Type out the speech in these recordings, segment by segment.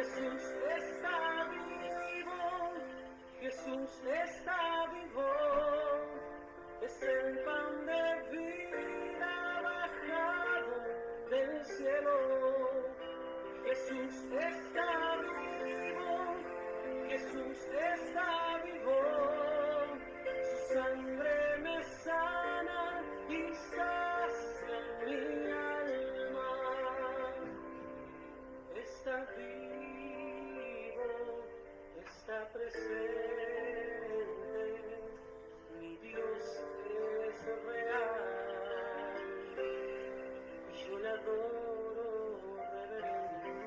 Jesús está vivo, Jesús está vivo, es el pan de vida bajado del cielo. Jesús está vivo, Jesús está vivo, su sangre me sana y sacia mi alma. Está vivo, está presente, mi Dios es real, y yo le adoro reverente.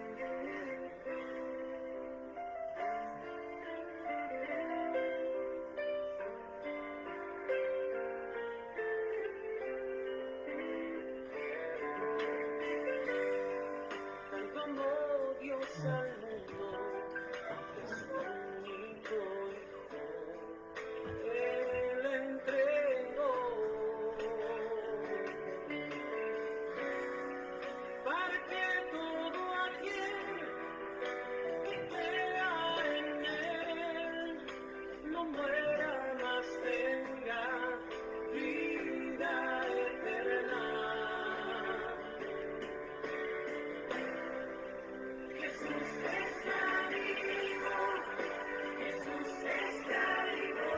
Tanto amó Dios al mundo, que su único Hijo, Él entregó, para que todo aquel que crea en Él no muera, mas tenga vida eterna. Jesús está vivo, Jesús está vivo,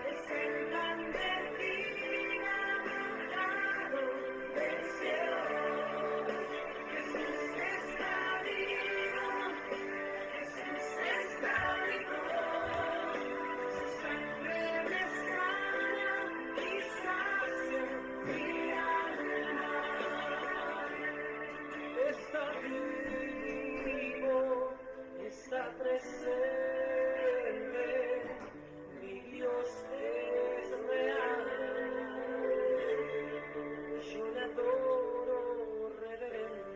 es el pan de vida bajado del cielo. Jesús está vivo, Jesús está vivo, su sangre me sana y sacia mi alma. Está vivo, está presente, mi Dios es real, yo le adoro reverente.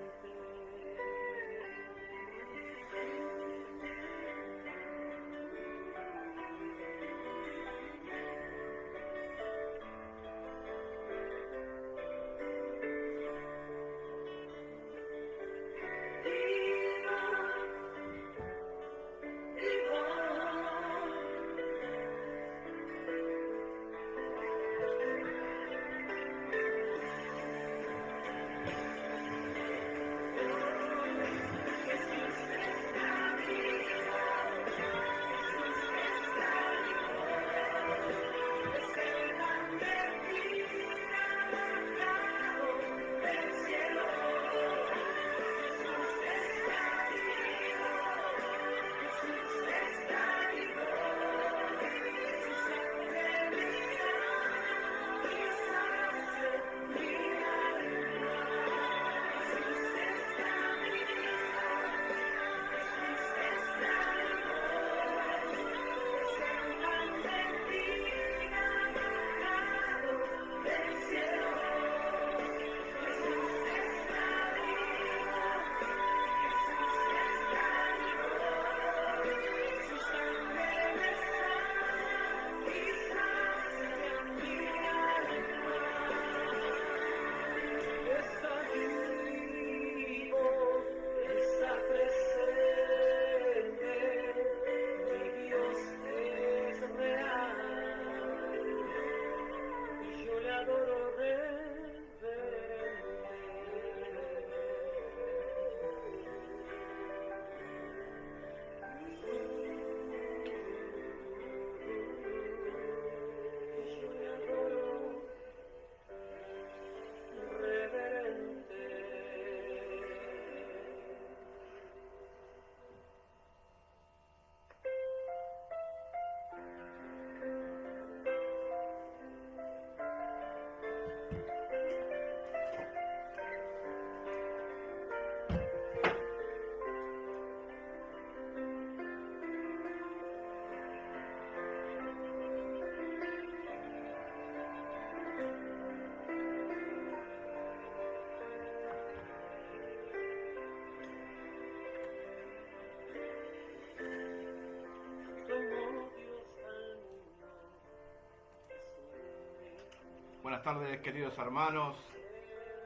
Buenas tardes, queridos hermanos,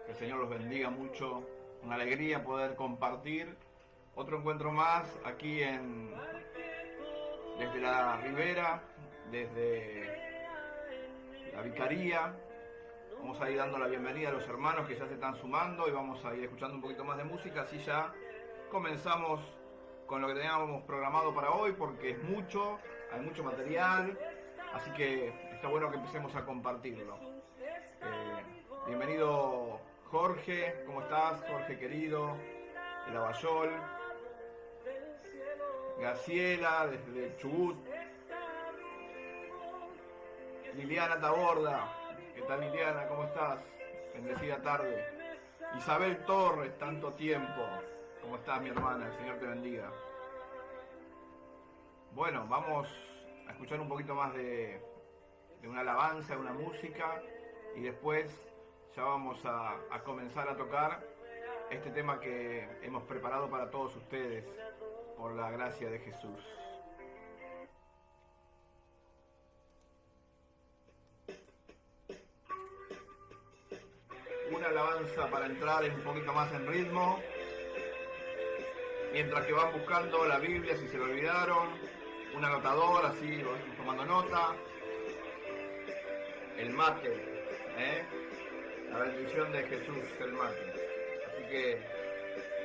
que el Señor los bendiga mucho. Una alegría poder compartir Otro encuentro más aquí desde la Ribera, desde la Vicaría. Vamos a ir dando la bienvenida a los hermanos que ya se están sumando y vamos a ir escuchando un poquito más de música, así ya comenzamos con lo que teníamos programado para hoy, porque es mucho, hay mucho material, así que está bueno que empecemos a compartirlo. Bienvenido Jorge, ¿cómo estás? Jorge querido, de Lavallol. Graciela, desde Chubut. Liliana Taborda, ¿qué tal Liliana? ¿Cómo estás? Bendecida tarde. Isabel Torres, tanto tiempo. ¿Cómo estás, mi hermana? El Señor te bendiga. Bueno, vamos a escuchar un poquito más de una alabanza, de una música, y después ya vamos a comenzar a tocar este tema que hemos preparado para todos ustedes, por la gracia de Jesús. Una alabanza para entrar un poquito más en ritmo, mientras que van buscando la Biblia si se lo olvidaron, un anotador, así lo van tomando nota, el mate, la bendición de Jesús, el mate. Así que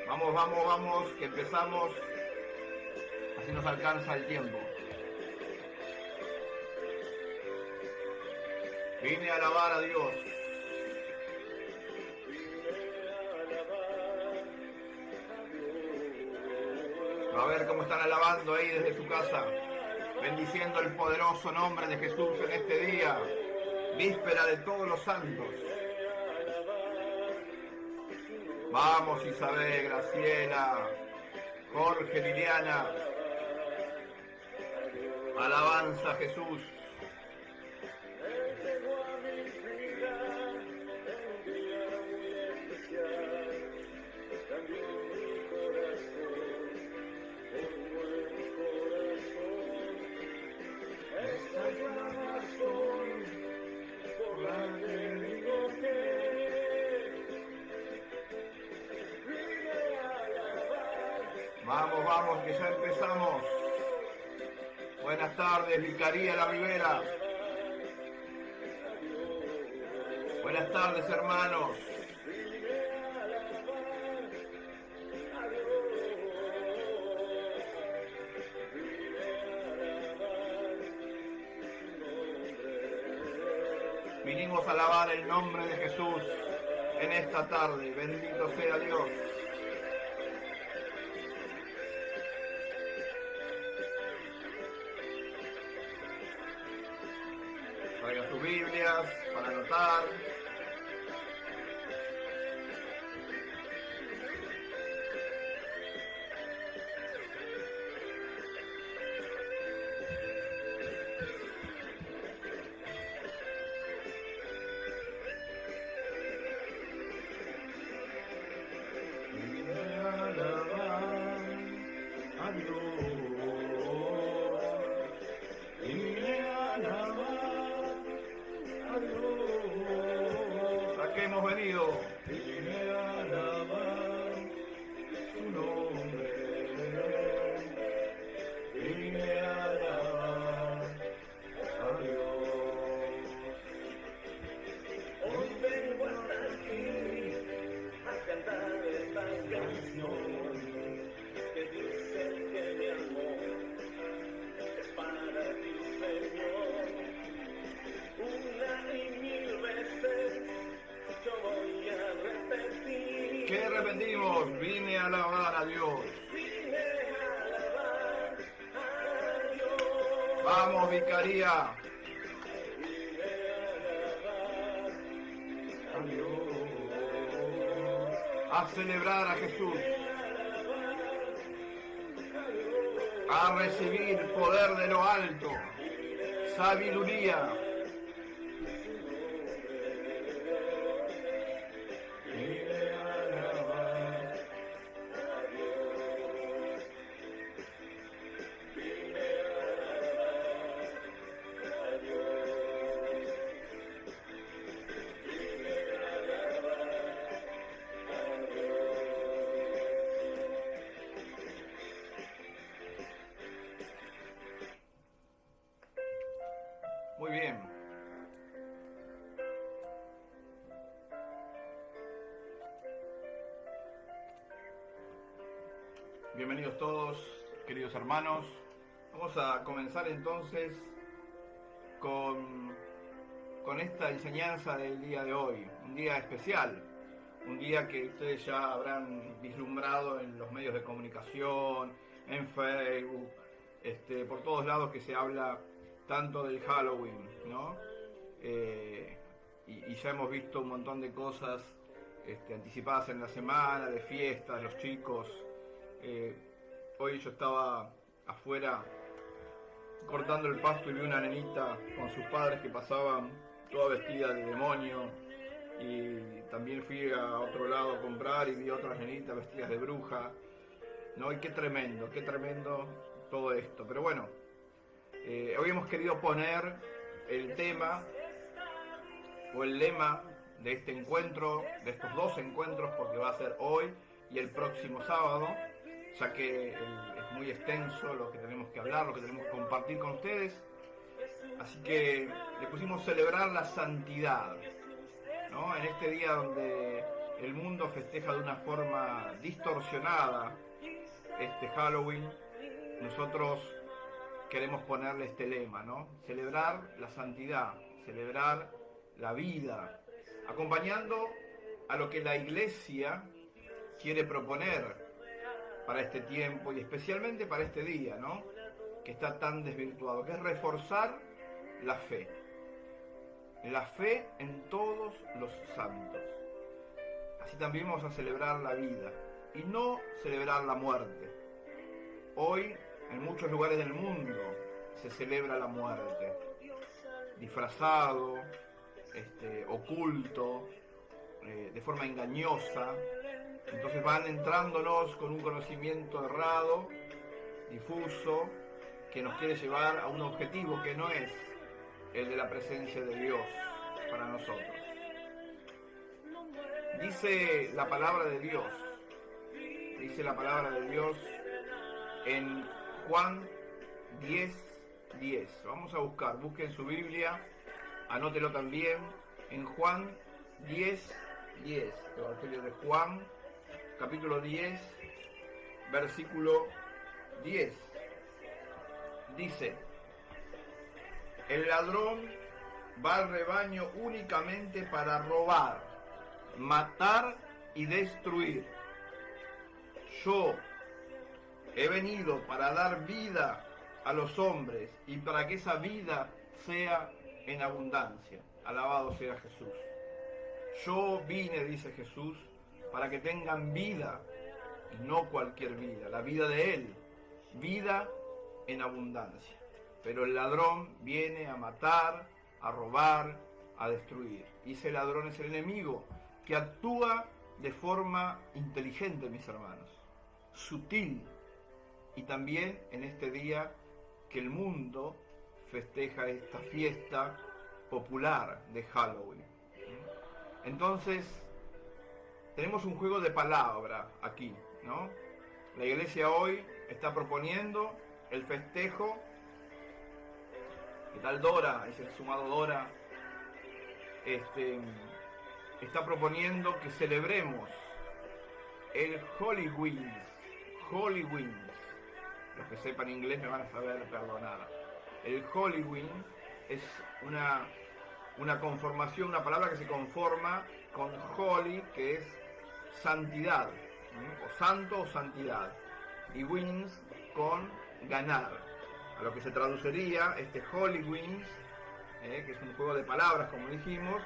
vamos, que empezamos, así nos alcanza el tiempo. Vine a alabar a Dios. A ver cómo están alabando ahí desde su casa, bendiciendo el poderoso nombre de Jesús en este día, víspera de todos los santos. Vamos Isabel, Graciela, Jorge, Liliana. Alabanza a Jesús. Vamos, que ya empezamos. Buenas tardes, Vicaría La Ribera. Buenas tardes, hermanos. Vinimos a alabar el nombre de Jesús en esta tarde. Bendito sea Dios. Traigan sus Biblias para anotar. ¿Qué repetimos? Vine a alabar a Dios. Vamos, Vicaría. A celebrar a Jesús. A recibir poder de lo alto. Sabiduría. Bienvenidos todos, queridos hermanos. Vamos a comenzar entonces con esta enseñanza del día de hoy, un día especial, un día que ustedes ya habrán vislumbrado en los medios de comunicación, en Facebook, por todos lados que se habla tanto del Halloween, ¿no? Y ya hemos visto un montón de cosas anticipadas en la semana, de fiestas, los chicos. Hoy yo estaba afuera cortando el pasto y vi una nenita con sus padres que pasaban toda vestida de demonio, y también fui a otro lado a comprar y vi otras nenitas vestidas de bruja, ¿no? Y qué tremendo todo esto. Pero bueno, hoy hemos querido poner el tema o el lema de este encuentro, de estos dos encuentros, porque va a ser hoy y el próximo sábado, ya que es muy extenso lo que tenemos que hablar, lo que tenemos que compartir con ustedes. Así que le pusimos celebrar la santidad, ¿no? En este día donde el mundo festeja de una forma distorsionada este Halloween, nosotros queremos ponerle este lema, ¿no? Celebrar la santidad, celebrar la vida, acompañando a lo que la Iglesia quiere proponer para este tiempo y especialmente para este día, ¿no? Que está tan desvirtuado, que es reforzar la fe en todos los santos. Así también vamos a celebrar la vida y no celebrar la muerte. Hoy en muchos lugares del mundo se celebra la muerte, disfrazado, oculto, de forma engañosa. Entonces van entrándonos con un conocimiento errado, difuso, que nos quiere llevar a un objetivo que no es el de la presencia de Dios para nosotros. Dice la palabra de Dios en Juan 10:10. Vamos a busquen su Biblia, anótelo también, en Juan 10:10, el Evangelio de Juan, capítulo 10, versículo 10. Dice: el ladrón va al rebaño únicamente para robar, matar y destruir. Yo he venido para dar vida a los hombres y para que esa vida sea en abundancia. Alabado sea Jesús. Yo vine, dice Jesús, para que tengan vida, y no cualquier vida, la vida de Él, vida en abundancia. Pero el ladrón viene a matar, a robar, a destruir. Y ese ladrón es el enemigo, que actúa de forma inteligente, mis hermanos, sutil, y también en este día que el mundo festeja esta fiesta popular de Halloween. Entonces, tenemos un juego de palabra aquí, ¿no? La Iglesia hoy está proponiendo el festejo. ¿Qué tal Dora? Es el sumado Dora. Está proponiendo que celebremos el Halloween. Los que sepan inglés me van a saber perdonar. El Halloween es una conformación, una palabra que se conforma con holy, que es santidad, o santo o santidad, y wins con ganar, a lo que se traduciría este Holy Wins, que es un juego de palabras, como dijimos,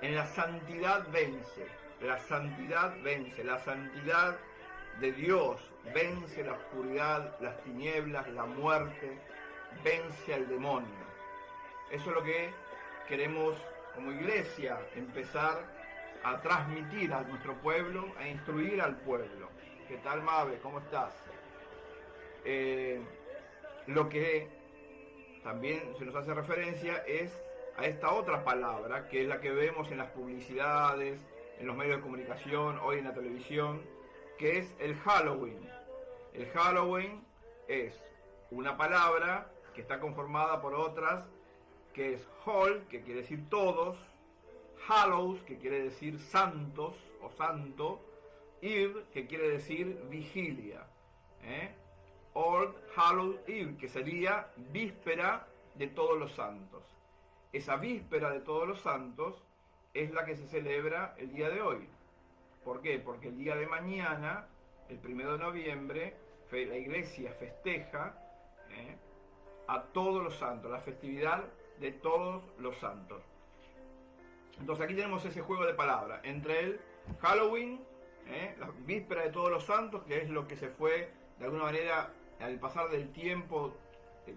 en la santidad vence, la santidad vence, la santidad de Dios vence la oscuridad, las tinieblas, la muerte, vence al demonio. Eso es lo que queremos como iglesia empezar a transmitir a nuestro pueblo, a instruir al pueblo. ¿Qué tal, Mabe? ¿Cómo estás? Lo que también se nos hace referencia es a esta otra palabra, que es la que vemos en las publicidades, en los medios de comunicación, hoy en la televisión, que es el Halloween. El Halloween es una palabra que está conformada por otras, que es Hall, que quiere decir todos, Hallows, que quiere decir santos o santo, Eve, que quiere decir vigilia. ¿eh? All Hallows Eve, que sería víspera de Todos los Santos. Esa víspera de Todos los Santos es la que se celebra el día de hoy. ¿Por qué? Porque el día de mañana, el 1 de noviembre, la iglesia festeja a Todos los Santos, la festividad de Todos los Santos. Entonces aquí tenemos ese juego de palabras entre el Halloween, la víspera de Todos los Santos, que es lo que se fue de alguna manera al pasar del tiempo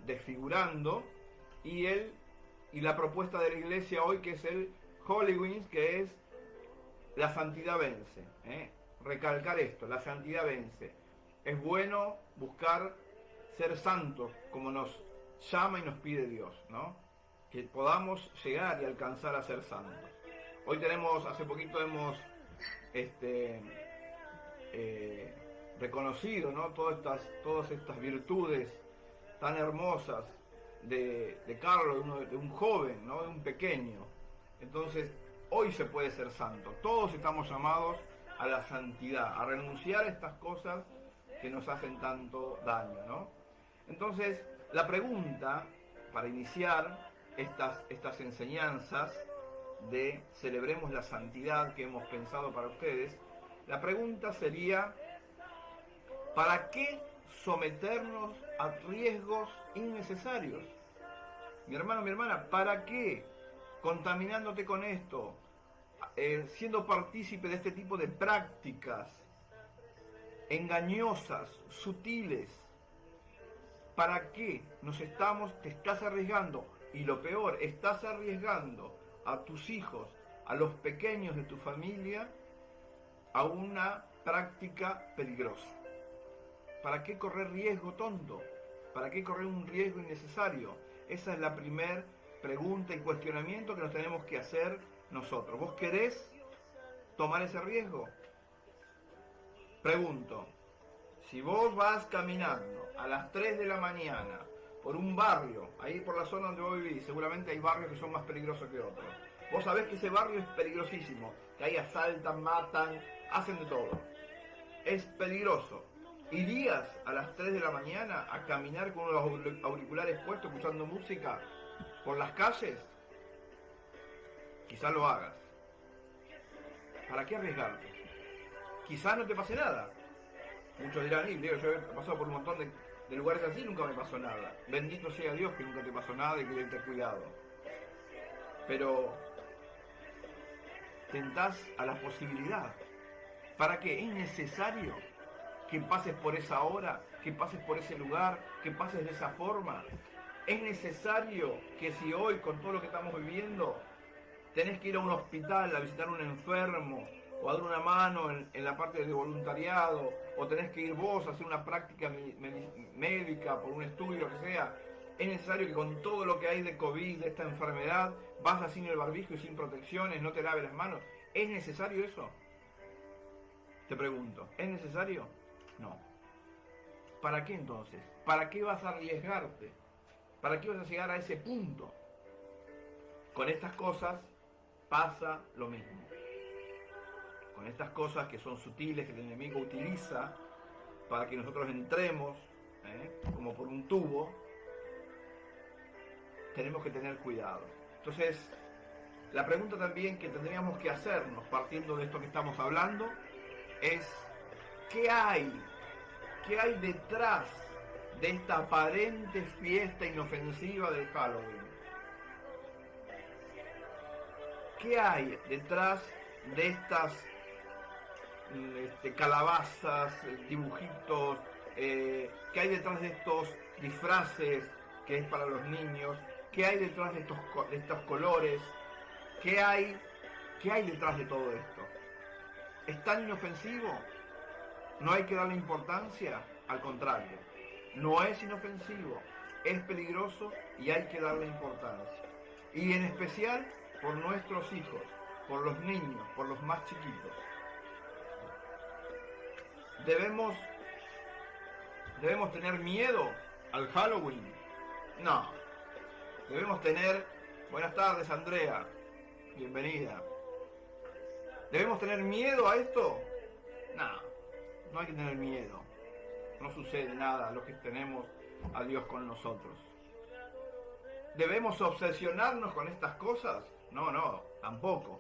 desfigurando, y la propuesta de la iglesia hoy, que es el Halloween, que es la santidad vence. Recalcar esto, la santidad vence. Es bueno buscar ser santos como nos llama y nos pide Dios, ¿no? Que podamos llegar y alcanzar a ser santos. Hoy tenemos, hace poquito hemos reconocido, ¿no? Todas estas virtudes tan hermosas de Carlos, de un joven, ¿no? De un pequeño. Entonces, hoy se puede ser santo. Todos estamos llamados a la santidad, a renunciar a estas cosas que nos hacen tanto daño, ¿no? Entonces, la pregunta para iniciar estas enseñanzas de celebremos la santidad que hemos pensado para ustedes, la pregunta sería: ¿para qué someternos a riesgos innecesarios? Mi hermano, mi hermana, ¿para qué? Contaminándote con esto, siendo partícipe de este tipo de prácticas engañosas, sutiles. ¿Para qué te estás arriesgando? Y lo peor, estás arriesgando a tus hijos, a los pequeños de tu familia, a una práctica peligrosa. ¿Para qué correr riesgo tonto? ¿Para qué correr un riesgo innecesario? Esa es la primera pregunta y cuestionamiento que nos tenemos que hacer nosotros. ¿Vos querés tomar ese riesgo? Pregunto, si vos vas caminando a las 3 de la mañana por un barrio, ahí por la zona donde vos vivís, seguramente hay barrios que son más peligrosos que otros. Vos sabés que ese barrio es peligrosísimo, que ahí asaltan, matan, hacen de todo. Es peligroso. ¿Irías a las 3 de la mañana a caminar con los auriculares puestos, escuchando música por las calles? Quizás lo hagas. ¿Para qué arriesgarte? Quizás no te pase nada. Muchos dirán, Diego, yo he pasado por un montón de lugares así y nunca me pasó nada. Bendito sea Dios que nunca te pasó nada y que te cuidado. Pero tentás a la posibilidad. ¿Para qué? ¿Es necesario que pases por esa hora, que pases por ese lugar, que pases de esa forma? ¿Es necesario que si hoy, con todo lo que estamos viviendo, tenés que ir a un hospital a visitar a un enfermo, o a dar una mano en la parte de voluntariado, o tenés que ir vos a hacer una práctica médica por un estudio, lo que sea? ¿Es necesario que con todo lo que hay de COVID, de esta enfermedad, vas sin el barbijo y sin protecciones, no te laves las manos? ¿Es necesario eso? Te pregunto, ¿es necesario? No. ¿Para qué entonces? ¿Para qué vas a arriesgarte? ¿Para qué vas a llegar a ese punto? Con estas cosas pasa lo mismo. Con estas cosas que son sutiles, que el enemigo utiliza para que nosotros entremos, como por un tubo, tenemos que tener cuidado. Entonces, la pregunta también que tendríamos que hacernos, partiendo de esto que estamos hablando, es: ¿qué hay detrás de esta aparente fiesta inofensiva del Halloween? ¿Qué hay detrás de estas calabazas, dibujitos? ¿Qué hay detrás de estos disfraces que es para los niños? ¿Qué hay detrás de estos colores? ¿Qué hay detrás de todo esto? ¿Es tan inofensivo? ¿No hay que darle importancia? Al contrario, no es inofensivo, es peligroso y hay que darle importancia. Y en especial por nuestros hijos, por los niños, por los más chiquitos. ¿Debemos tener miedo al Halloween? No. Debemos tener... Buenas tardes, Andrea. Bienvenida. ¿Debemos tener miedo a esto? No, no hay que tener miedo. no sucede nada a los que tenemos a Dios con nosotros. ¿Debemos obsesionarnos con estas cosas? No, tampoco.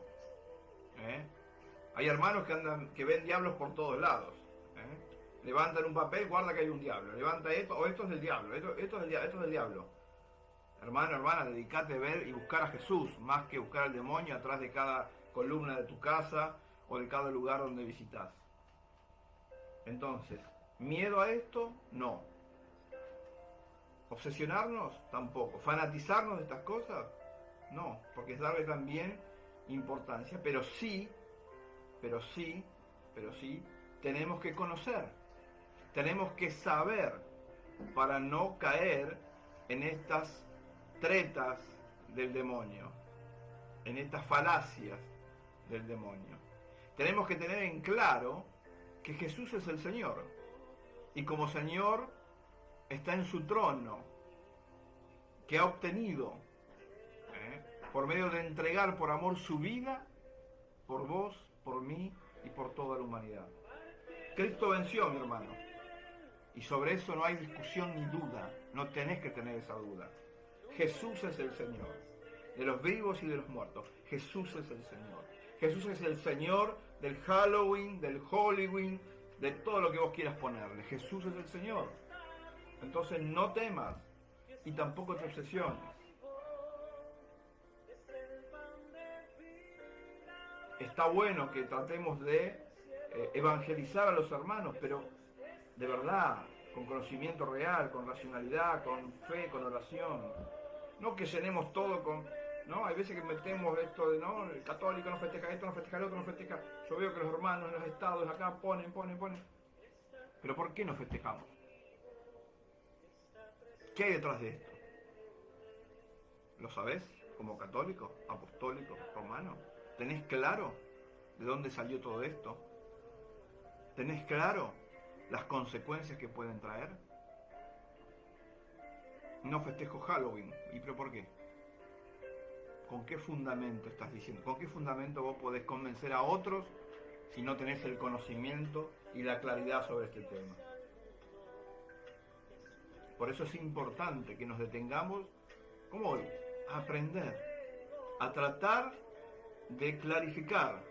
Hay hermanos que ven diablos por todos lados. Levantan un papel, guarda que hay un diablo. Levanta esto, o esto es del diablo, esto es del diablo. Hermano, hermana, dedícate a ver y buscar a Jesús, más que buscar al demonio atrás de cada columna de tu casa o de cada lugar donde visitas. Entonces, ¿miedo a esto? No. ¿Obsesionarnos? Tampoco. ¿Fanatizarnos de estas cosas? No, porque es darle también importancia, pero sí, tenemos que conocer. Tenemos que saber para no caer en estas tretas del demonio, en estas falacias del demonio. Tenemos que tener en claro que Jesús es el Señor y como Señor está en su trono, que ha obtenido por medio de entregar por amor su vida por vos, por mí y por toda la humanidad. Cristo venció, mi hermano. Y sobre eso no hay discusión ni duda. No tenés que tener esa duda. Jesús es el Señor. De los vivos y de los muertos. Jesús es el Señor. Jesús es el Señor del Halloween, del Halloween, de todo lo que vos quieras ponerle. Jesús es el Señor. Entonces no temas y tampoco te obsesiones. Está bueno que tratemos de evangelizar a los hermanos, pero de verdad, con conocimiento real, con racionalidad, con fe, con oración. No que llenemos todo con... ¿no? Hay veces que metemos esto de, no, el católico no festeja esto, no festeja el otro, no festeja... Yo veo que los hermanos en los estados acá ponen. Pero ¿por qué no festejamos? ¿Qué hay detrás de esto? ¿Lo sabés? Como católico, apostólico, romano. ¿Tenés claro de dónde salió todo esto? ¿Tenés claro las consecuencias que pueden traer? No festejo Halloween. ¿Y pero por qué? ¿Con qué fundamento estás diciendo? ¿Con qué fundamento vos podés convencer a otros si no tenés el conocimiento y la claridad sobre este tema? Por eso es importante que nos detengamos, como hoy, a aprender, a tratar de clarificar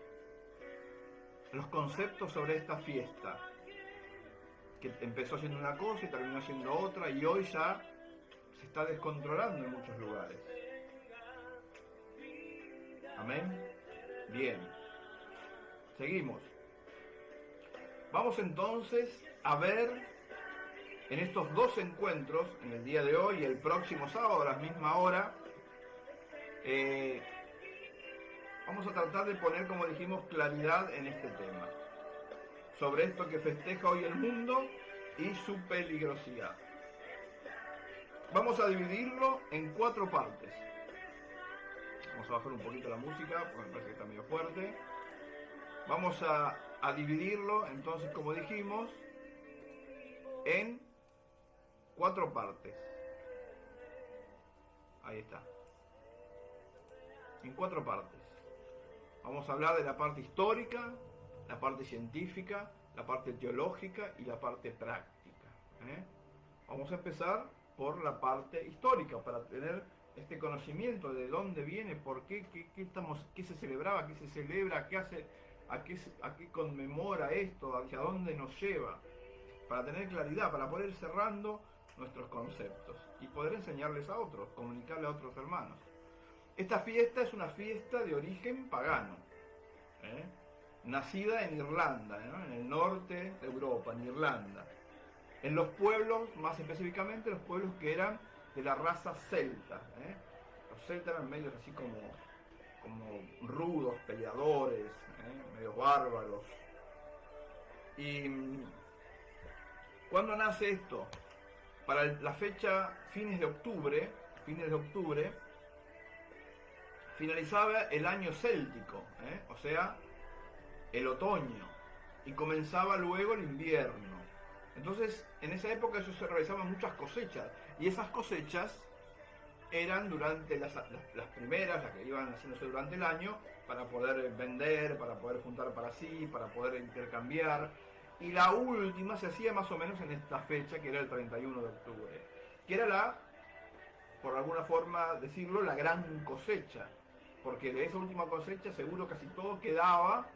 los conceptos sobre esta fiesta, que empezó siendo una cosa y terminó siendo otra, y hoy ya se está descontrolando en muchos lugares. Amén. Bien. Seguimos. Vamos entonces a ver en estos dos encuentros, en el día de hoy y el próximo sábado a la misma hora, vamos a tratar de poner, como dijimos, claridad en este tema, sobre esto que festeja hoy el mundo y su peligrosidad. Vamos a dividirlo en 4 partes. Vamos a bajar un poquito la música, porque me parece que está medio fuerte. Vamos a dividirlo, entonces, como dijimos, en 4 partes. Ahí está. En 4 partes. Vamos a hablar de la parte histórica, la parte científica, la parte teológica y la parte práctica. Vamos a empezar por la parte histórica, para tener este conocimiento de dónde viene, por qué, qué se celebraba, qué se celebra, qué hace, a qué conmemora esto, hacia dónde nos lleva, para tener claridad, para poder ir cerrando nuestros conceptos y poder enseñarles a otros, comunicarle a otros hermanos. Esta fiesta es una fiesta de origen pagano, nacida en Irlanda, en el norte de Europa, en Irlanda, en los pueblos, más específicamente los pueblos que eran de la raza celta. Los celtas eran medios así como rudos, peleadores, medio bárbaros. Y ¿cuándo nace esto? Para la fecha fines de octubre, finalizaba el año céltico, o sea, el otoño, y comenzaba luego el invierno. Entonces, en esa época eso se realizaban muchas cosechas, y esas cosechas eran durante las primeras, las que iban haciéndose durante el año, para poder vender, para poder juntar para sí, para poder intercambiar, y la última se hacía más o menos en esta fecha, que era el 31 de octubre, que era la, por alguna forma decirlo, la gran cosecha, porque de esa última cosecha seguro casi todo quedaba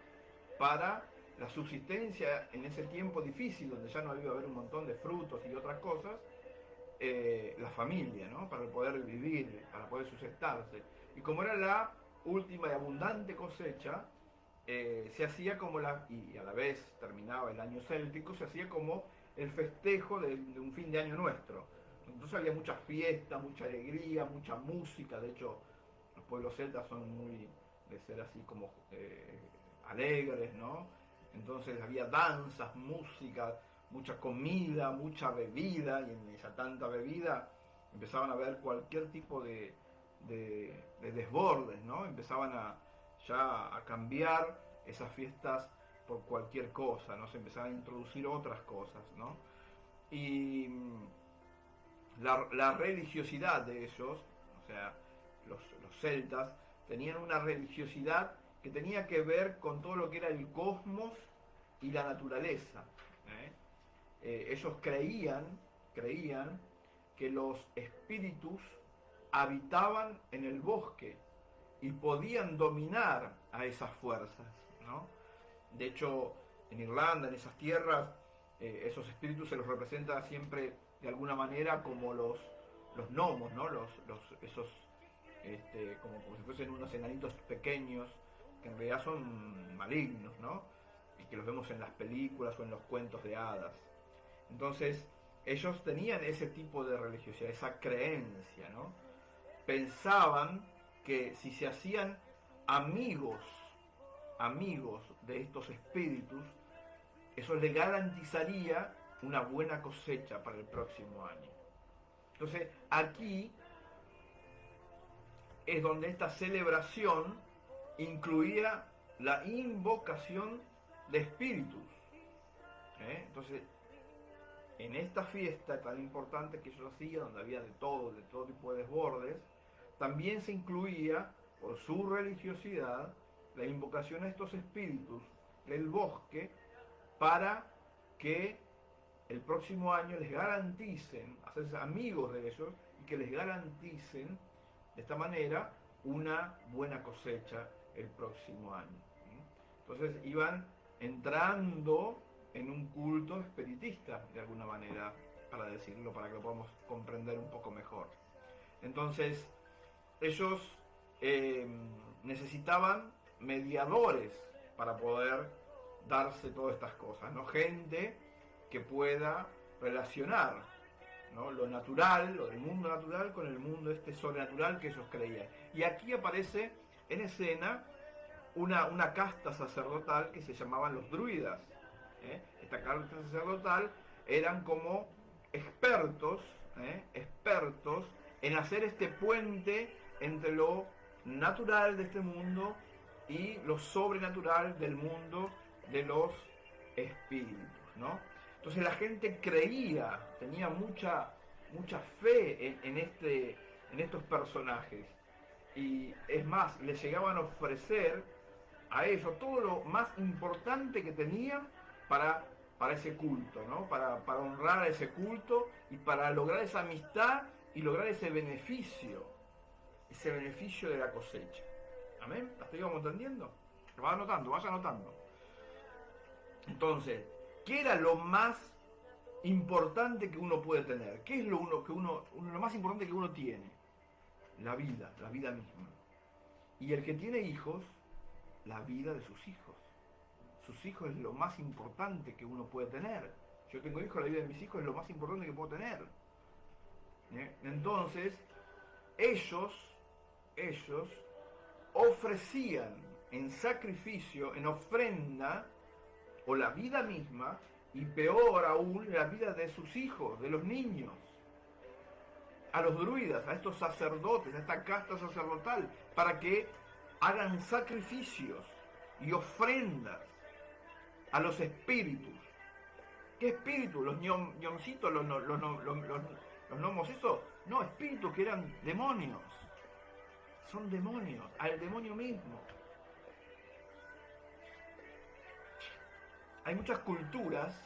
para la subsistencia en ese tiempo difícil, donde ya no iba a haber un montón de frutos y otras cosas, la familia, ¿no? Para poder vivir, para poder sustentarse. Y como era la última y abundante cosecha, se hacía como y a la vez terminaba el año céltico, se hacía como el festejo de un fin de año nuestro. Entonces había mucha fiesta, mucha alegría, mucha música. De hecho, los pueblos celtas son muy de ser así como alegres, ¿no? Entonces había danzas, música, mucha comida, mucha bebida, y en esa tanta bebida empezaban a ver cualquier tipo de desbordes, ¿no? Empezaban ya a cambiar esas fiestas por cualquier cosa, ¿no? Se empezaban a introducir otras cosas, ¿no? Y la religiosidad de ellos, o sea, los celtas, tenían una religiosidad que tenía que ver con todo lo que era el cosmos y la naturaleza. Ellos creían que los espíritus habitaban en el bosque y podían dominar a esas fuerzas, ¿no? De hecho, en Irlanda, en esas tierras, esos espíritus se los representa siempre de alguna manera como los gnomos, ¿no? Esos como si fuesen unos enanitos pequeños que en realidad son malignos, ¿no? Y que los vemos en las películas o en los cuentos de hadas. Entonces, ellos tenían ese tipo de religiosidad, esa creencia, ¿no? Pensaban que si se hacían amigos de estos espíritus, eso les garantizaría una buena cosecha para el próximo año. Entonces, aquí es donde esta celebración incluía la invocación de espíritus. Entonces, en esta fiesta tan importante que ellos hacían, donde había de todo tipo de desbordes, también se incluía, por su religiosidad, la invocación a estos espíritus del bosque para que el próximo año les garanticen, hacerse amigos de ellos y que les garanticen de esta manera una buena cosecha el próximo año. Entonces iban entrando en un culto espiritista, de alguna manera, para decirlo, para que lo podamos comprender un poco mejor. Entonces, ellos necesitaban mediadores para poder darse todas estas cosas, ¿no? Gente que pueda relacionar, ¿no? Lo natural, lo del mundo natural, con el mundo sobrenatural que ellos creían. Y aquí aparece en escena una casta sacerdotal que se llamaban los druidas. Esta casta sacerdotal eran como expertos en hacer este puente entre lo natural de este mundo y lo sobrenatural del mundo de los espíritus, ¿no? Entonces la gente creía, tenía mucha fe en estos personajes, y es más, les llegaban a ofrecer a ellos todo lo más importante que tenían para ese culto, ¿no? Para honrar ese culto y para lograr esa amistad y lograr ese beneficio de la cosecha. ¿Amén? ¿Hasta ahí vamos entendiendo? Lo vas anotando, vaya anotando. Entonces, ¿qué era lo más importante que uno puede tener? ¿Qué es lo más importante que uno tiene? La vida misma. Y el que tiene hijos, la vida de sus hijos. Sus hijos es lo más importante que uno puede tener. Yo tengo hijos, la vida de mis hijos es lo más importante que puedo tener. Entonces, ellos ofrecían en sacrificio, en ofrenda, o la vida misma, y peor aún, la vida de sus hijos, de los niños, a los druidas, a estos sacerdotes, a esta casta sacerdotal, para que hagan sacrificios y ofrendas a los espíritus. ¿Qué espíritus? Los ñoncitos, los gnomos, eso. No, espíritus que eran demonios. Son demonios, al demonio mismo. hay muchas culturas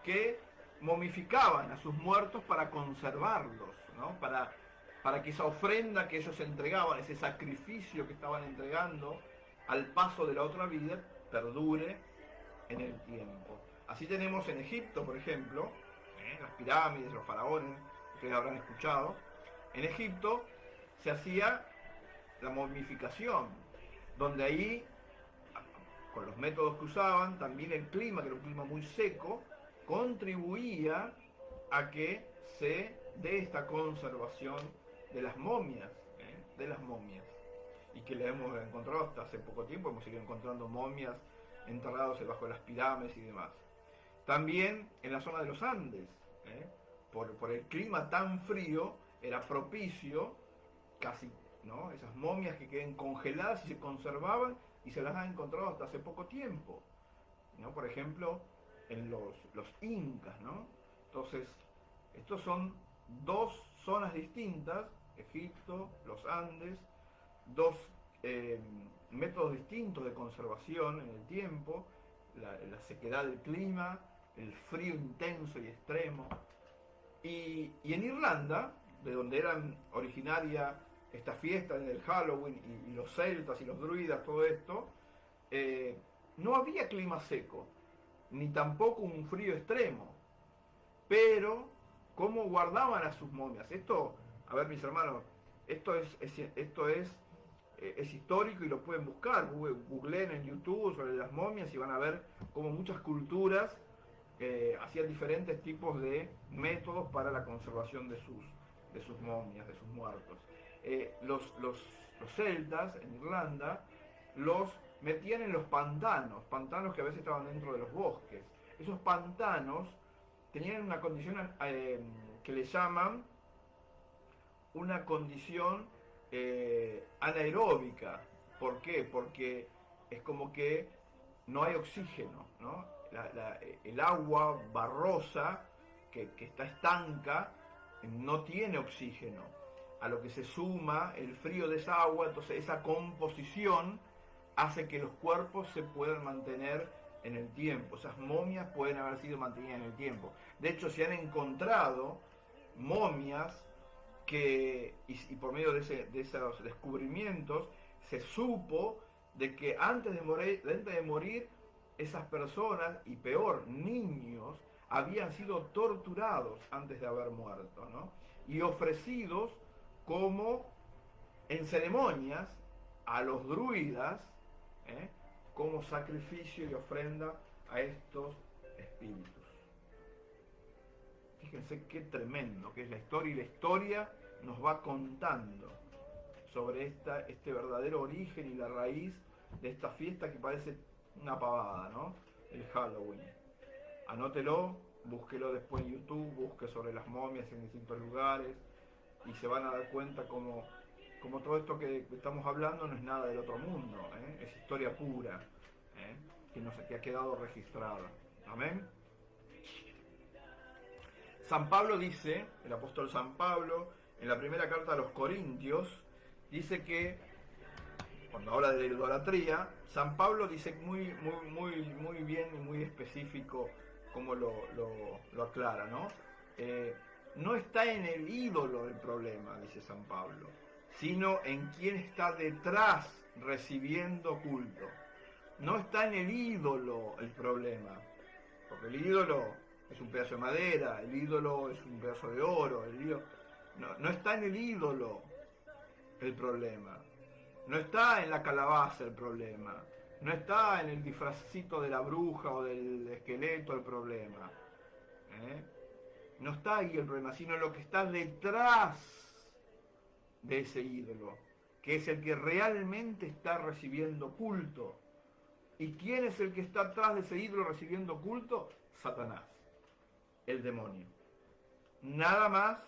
que momificaban a sus muertos para conservarlos, ¿no? Para que esa ofrenda que ellos entregaban, ese sacrificio que estaban entregando al paso de la otra vida, perdure en el tiempo. Así tenemos en Egipto, por ejemplo, las pirámides, los faraones, ustedes habrán escuchado. En Egipto se hacía la momificación, donde ahí, con los métodos que usaban, también el clima, que era un clima muy seco, contribuía a que se dé esta conservación de las momias, y que le hemos encontrado hasta hace poco tiempo, hemos seguido encontrando momias enterrados debajo de las pirámides y demás. También en la zona de los Andes, por el clima tan frío, era propicio casi, ¿no?, esas momias que queden congeladas y se conservaban, y se las han encontrado hasta hace poco tiempo, ¿no? Por ejemplo, en los incas, ¿no? Entonces, estos son dos zonas distintas, Egipto, los Andes, dos métodos distintos de conservación en el tiempo, la sequedad del clima, el frío intenso y extremo. Y en Irlanda, de donde eran originaria esta fiesta del Halloween, y los celtas y los druidas, todo esto, no había clima seco, ni tampoco un frío extremo. Pero, ¿cómo guardaban a sus momias? Esto, a ver, mis hermanos, esto es histórico y lo pueden buscar. Googleen en YouTube sobre las momias y van a ver cómo muchas culturas hacían diferentes tipos de métodos para la conservación de sus momias, de sus muertos. Los celtas en Irlanda los metían en los pantanos que a veces estaban dentro de los bosques. Esos pantanos tenían una condición que le llaman una condición anaeróbica. ¿Por qué? Porque es como que no hay oxígeno, ¿no? El agua barrosa que está estanca no tiene oxígeno, a lo que se suma el frío de esa agua. Entonces esa composición hace que los cuerpos se puedan mantener en el tiempo. Esas momias pueden haber sido mantenidas en el tiempo. De hecho, se han encontrado momias y por medio de esos descubrimientos se supo de que antes de morir esas personas, y peor, niños, habían sido torturados antes de haber muerto, ¿no? Y ofrecidos como en ceremonias a los druidas, como sacrificio y ofrenda a estos espíritus. Fíjense qué tremendo que es la historia, y la historia nos va contando sobre este verdadero origen y la raíz de esta fiesta que parece una pavada, ¿no? El Halloween. Anótelo, búsquelo después en YouTube, busque sobre las momias en distintos lugares, y se van a dar cuenta como todo esto que estamos hablando no es nada del otro mundo, es historia pura, que ha quedado registrada. Amén. San Pablo dice, el apóstol San Pablo, en la primera carta a los Corintios, dice que, cuando habla de la idolatría, San Pablo dice muy bien y muy específico cómo lo aclara, ¿no? No está en el ídolo el problema, dice San Pablo, sino en quien está detrás recibiendo culto. No está en el ídolo el problema, porque el ídolo es un pedazo de madera, el ídolo es un pedazo de oro, no está en el ídolo el problema, no está en la calabaza el problema, no está en el disfrazcito de la bruja o del esqueleto el problema, no está ahí el problema, sino lo que está detrás de ese ídolo, que es el que realmente está recibiendo culto. ¿Y quién es el que está atrás de ese ídolo recibiendo culto? Satanás, el demonio. Nada más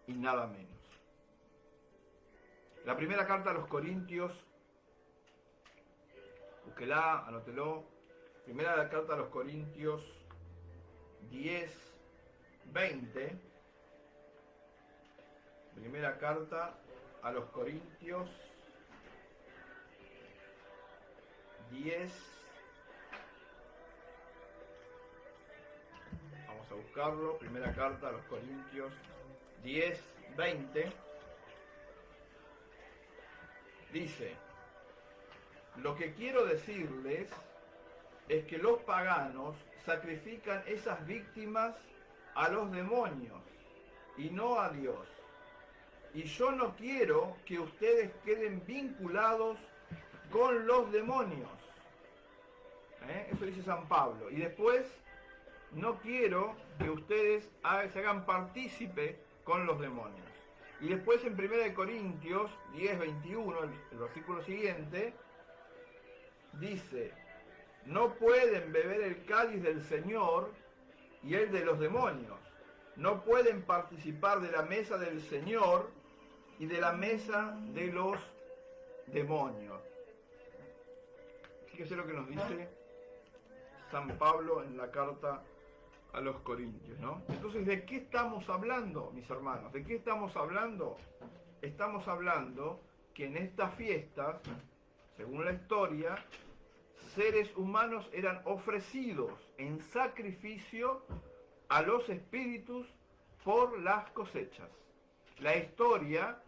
y nada menos. La primera carta a los Corintios, búsquela, anótelo. Primera carta a los Corintios 10, 20. Primera carta a los Corintios 10, Vamos a buscarlo. Primera carta a los Corintios 10, 20. Dice: lo que quiero decirles es que los paganos sacrifican esas víctimas a los demonios y no a Dios. Y yo no quiero que ustedes queden vinculados con los demonios. Eso dice San Pablo. Y después, no quiero que ustedes se hagan partícipe con los demonios. Y después en 1 Corintios 10, 21, el versículo siguiente, dice: no pueden beber el cáliz del Señor y el de los demonios. No pueden participar de la mesa del Señor y de la mesa de los demonios. Fíjese lo que nos dice San Pablo en la carta a los Corintios, ¿no? Entonces, ¿de qué estamos hablando, mis hermanos? ¿De qué estamos hablando? Estamos hablando que en estas fiestas, según la historia, seres humanos eran ofrecidos en sacrificio a los espíritus por las cosechas. La historia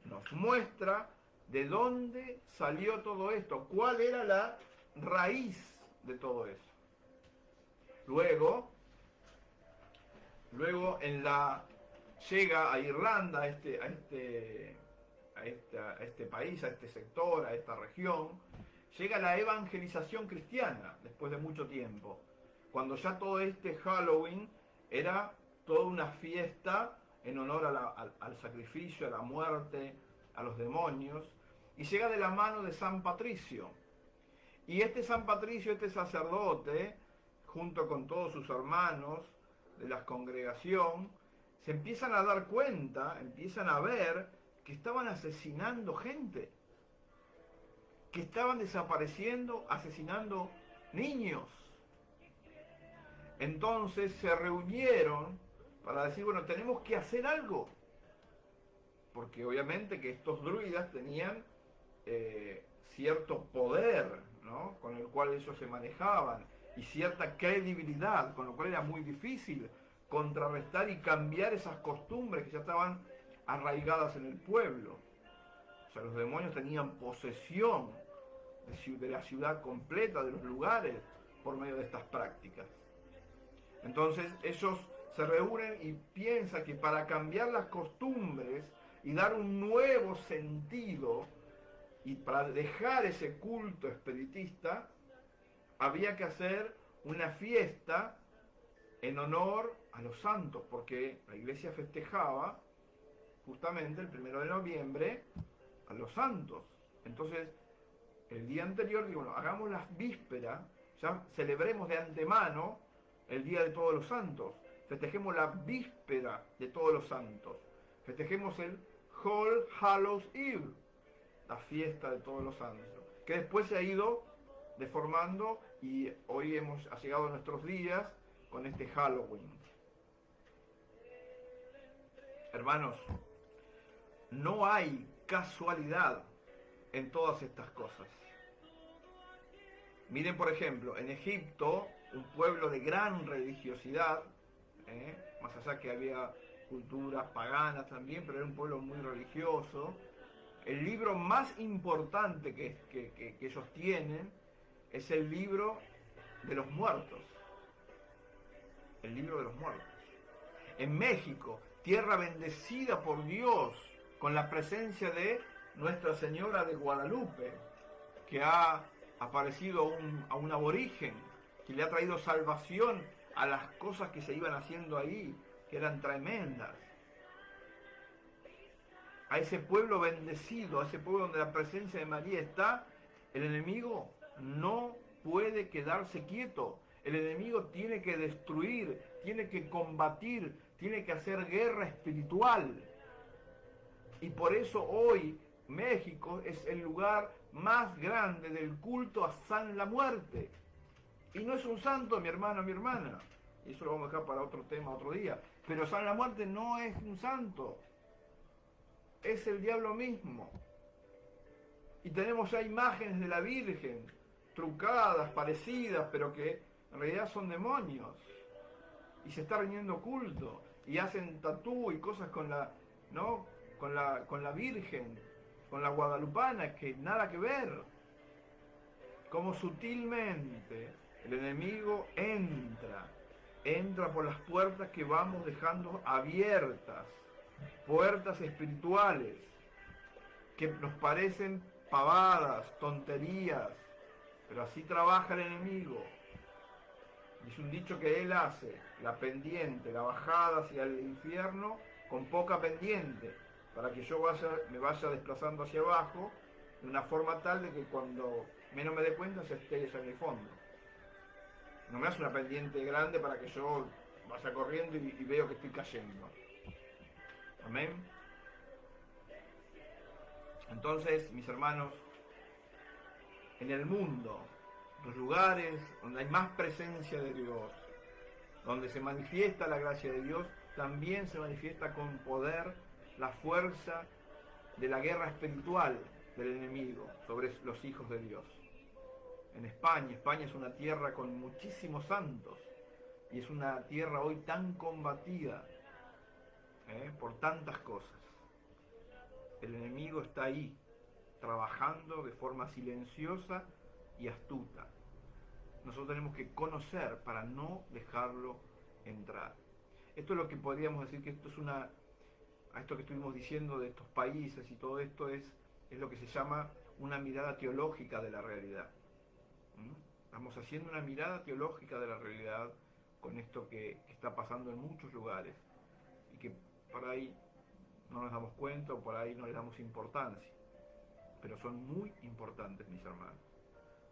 nos muestra de dónde salió todo esto, cuál era la raíz de todo eso. Luego llega a Irlanda, a este país, a este sector, a esta región, llega la evangelización cristiana después de mucho tiempo, cuando ya todo este Halloween era toda una fiesta en honor al sacrificio, a la muerte, a los demonios, y llega de la mano de San Patricio. Y este San Patricio, este sacerdote, junto con todos sus hermanos de la congregación, se empiezan a dar cuenta, empiezan a ver que estaban asesinando gente, que estaban desapareciendo, asesinando niños. Entonces se reunieron para decir, bueno, tenemos que hacer algo, porque obviamente que estos druidas tenían cierto poder, ¿no?, con el cual ellos se manejaban, y cierta credibilidad, con lo cual era muy difícil contrarrestar y cambiar esas costumbres que ya estaban arraigadas en el pueblo. O sea, los demonios tenían posesión de la ciudad completa, de los lugares, por medio de estas prácticas. Entonces ellos se reúnen y piensan que para cambiar las costumbres y dar un nuevo sentido, y para dejar ese culto espiritista, había que hacer una fiesta en honor a los santos, porque la iglesia festejaba justamente el 1 de noviembre a los santos. Entonces, el día anterior, digo, bueno, hagamos las vísperas, ya celebremos de antemano el día de todos los santos, festejemos la víspera de todos los santos, festejemos el All Hallows Eve, la fiesta de todos los santos, que después se ha ido deformando y hoy ha llegado a nuestros días con este Halloween. Hermanos, no hay casualidad en todas estas cosas. Miren, por ejemplo, en Egipto, un pueblo de gran religiosidad, más allá que había culturas paganas también, pero era un pueblo muy religioso. El libro más importante que ellos tienen es el libro de los muertos. El libro de los muertos. En México, tierra bendecida por Dios, con la presencia de Nuestra Señora de Guadalupe, que ha aparecido a un aborigen, que le ha traído salvación a las cosas que se iban haciendo ahí, que eran tremendas. A ese pueblo bendecido, a ese pueblo donde la presencia de María está, el enemigo no puede quedarse quieto. El enemigo tiene que destruir, tiene que combatir, tiene que hacer guerra espiritual. Y por eso hoy México es el lugar más grande del culto a San la Muerte. Y no es un santo, mi hermano, mi hermana. Eso lo vamos a dejar para otro tema, otro día. Pero San la Muerte no es un santo. Es el diablo mismo. Y tenemos ya imágenes de la Virgen, trucadas, parecidas, pero que en realidad son demonios. y se está rindiendo culto, y hacen tatú y cosas con la, ¿no? Con la Virgen, con la guadalupana, que nada que ver. Como sutilmente el enemigo entra por las puertas que vamos dejando abiertas, puertas espirituales, que nos parecen pavadas, tonterías, pero así trabaja el enemigo. Es un dicho que él hace, la pendiente, la bajada hacia el infierno con poca pendiente, para que yo me vaya desplazando hacia abajo de una forma tal de que cuando menos me dé cuenta ya esté en el fondo. No me hace una pendiente grande para que yo vaya corriendo y veo que estoy cayendo. Amén. Entonces, mis hermanos, en el mundo, los lugares donde hay más presencia de Dios, donde se manifiesta la gracia de Dios, también se manifiesta con poder la fuerza de la guerra espiritual del enemigo sobre los hijos de Dios. En España es una tierra con muchísimos santos y es una tierra hoy tan combatida por tantas cosas. El enemigo está ahí, trabajando de forma silenciosa y astuta. Nosotros tenemos que conocer para no dejarlo entrar. Esto es lo que podríamos decir que a esto que estuvimos diciendo de estos países y todo esto es lo que se llama una mirada teológica de la realidad. Estamos haciendo una mirada teológica de la realidad con esto que está pasando en muchos lugares y que por ahí no nos damos cuenta o por ahí no le damos importancia, pero son muy importantes, mis hermanos,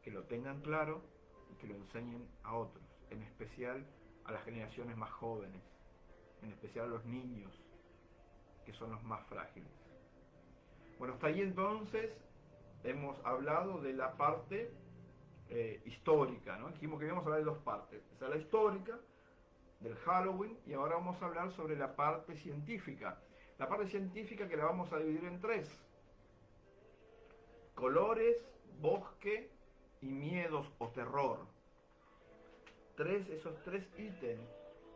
que lo tengan claro y que lo enseñen a otros, en especial a las generaciones más jóvenes, en especial a los niños, que son los más frágiles. Bueno, hasta ahí entonces hemos hablado de la parte histórica, ¿no? Dijimos que íbamos a hablar de dos partes, esa es la histórica del Halloween, y ahora vamos a hablar sobre la parte científica. La parte científica que la vamos a dividir en tres: colores, bosque y miedos o terror. Esos tres ítems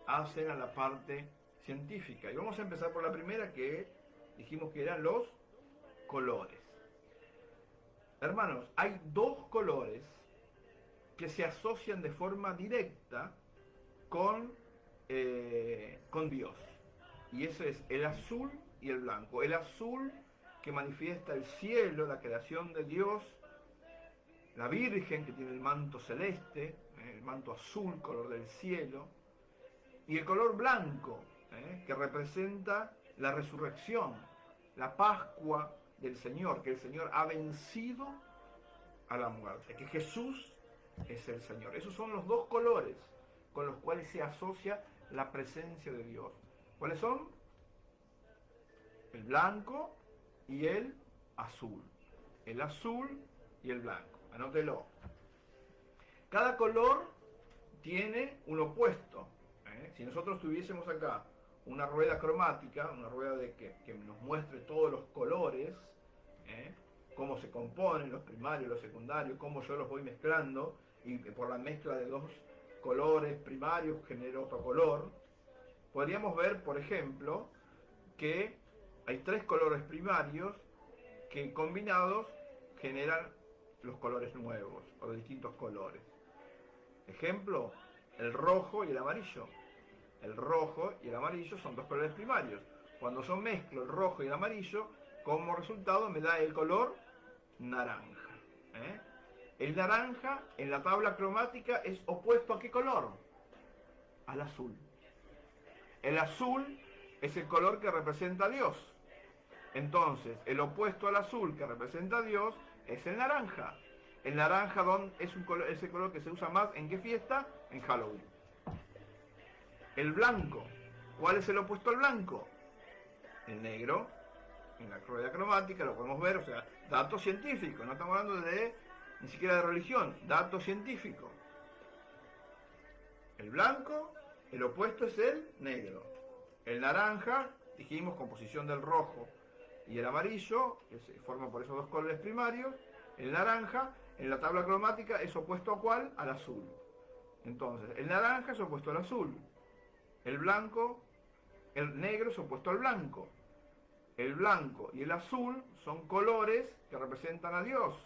hacen a la parte científica. Y vamos a empezar por la primera, que dijimos que eran los colores. Hermanos, hay dos colores que se asocian de forma directa con Dios. Y ese es el azul y el blanco. El azul, que manifiesta el cielo, la creación de Dios, la Virgen, que tiene el manto celeste, el manto azul, color del cielo, y el color blanco, que representa la resurrección, la Pascua del Señor, que el Señor ha vencido a la muerte, que Jesús es el Señor. Esos son los dos colores con los cuales se asocia la presencia de Dios. ¿Cuáles son? El blanco y el azul. El azul y el blanco. Anótelo. Cada color tiene un opuesto. Si nosotros tuviésemos acá una rueda cromática, una rueda que nos muestre todos los colores, cómo se componen los primarios, los secundarios, cómo yo los voy mezclando, y por la mezcla de dos colores primarios genero otro color, podríamos ver, por ejemplo, que hay tres colores primarios que combinados generan los colores nuevos, o de distintos colores. Ejemplo, el rojo y el amarillo. El rojo y el amarillo son dos colores primarios. Cuando yo mezclo el rojo y el amarillo, como resultado me da el color naranja. El naranja en la tabla cromática es opuesto ¿a qué color? Al azul. El azul es el color que representa a Dios. Entonces, el opuesto al azul que representa a Dios es el naranja. El naranja es el color que se usa más ¿en qué fiesta? En Halloween. El blanco. ¿Cuál es el opuesto al blanco? El negro. En la rueda cromática lo podemos ver, o sea, datos científicos. No estamos hablando ni siquiera de religión, datos científicos. El blanco, el opuesto es el negro. El naranja, dijimos, composición del rojo y el amarillo, que se forma por esos dos colores primarios. El naranja, en la tabla cromática, es opuesto ¿a cuál? Al azul. Entonces, el naranja es opuesto al azul. El blanco, el negro es opuesto al blanco. El blanco y el azul son colores que representan a Dios.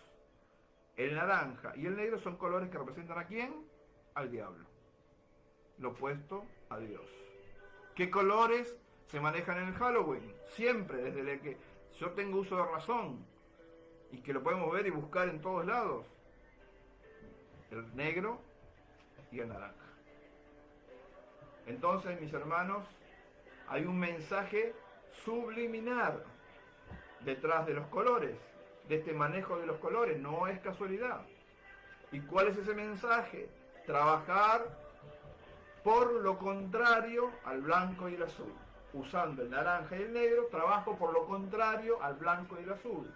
El naranja y el negro son colores que representan ¿a quién? Al diablo. Lo opuesto a Dios. ¿Qué colores se manejan en el Halloween? Siempre, desde que yo tengo uso de razón y que lo podemos ver y buscar en todos lados. El negro y el naranja. Entonces, mis hermanos, hay un mensaje subliminal detrás de los colores, de este manejo de los colores, no es casualidad. ¿Y cuál es ese mensaje? Trabajar por lo contrario al blanco y el azul. Usando el naranja y el negro, trabajo por lo contrario al blanco y el azul.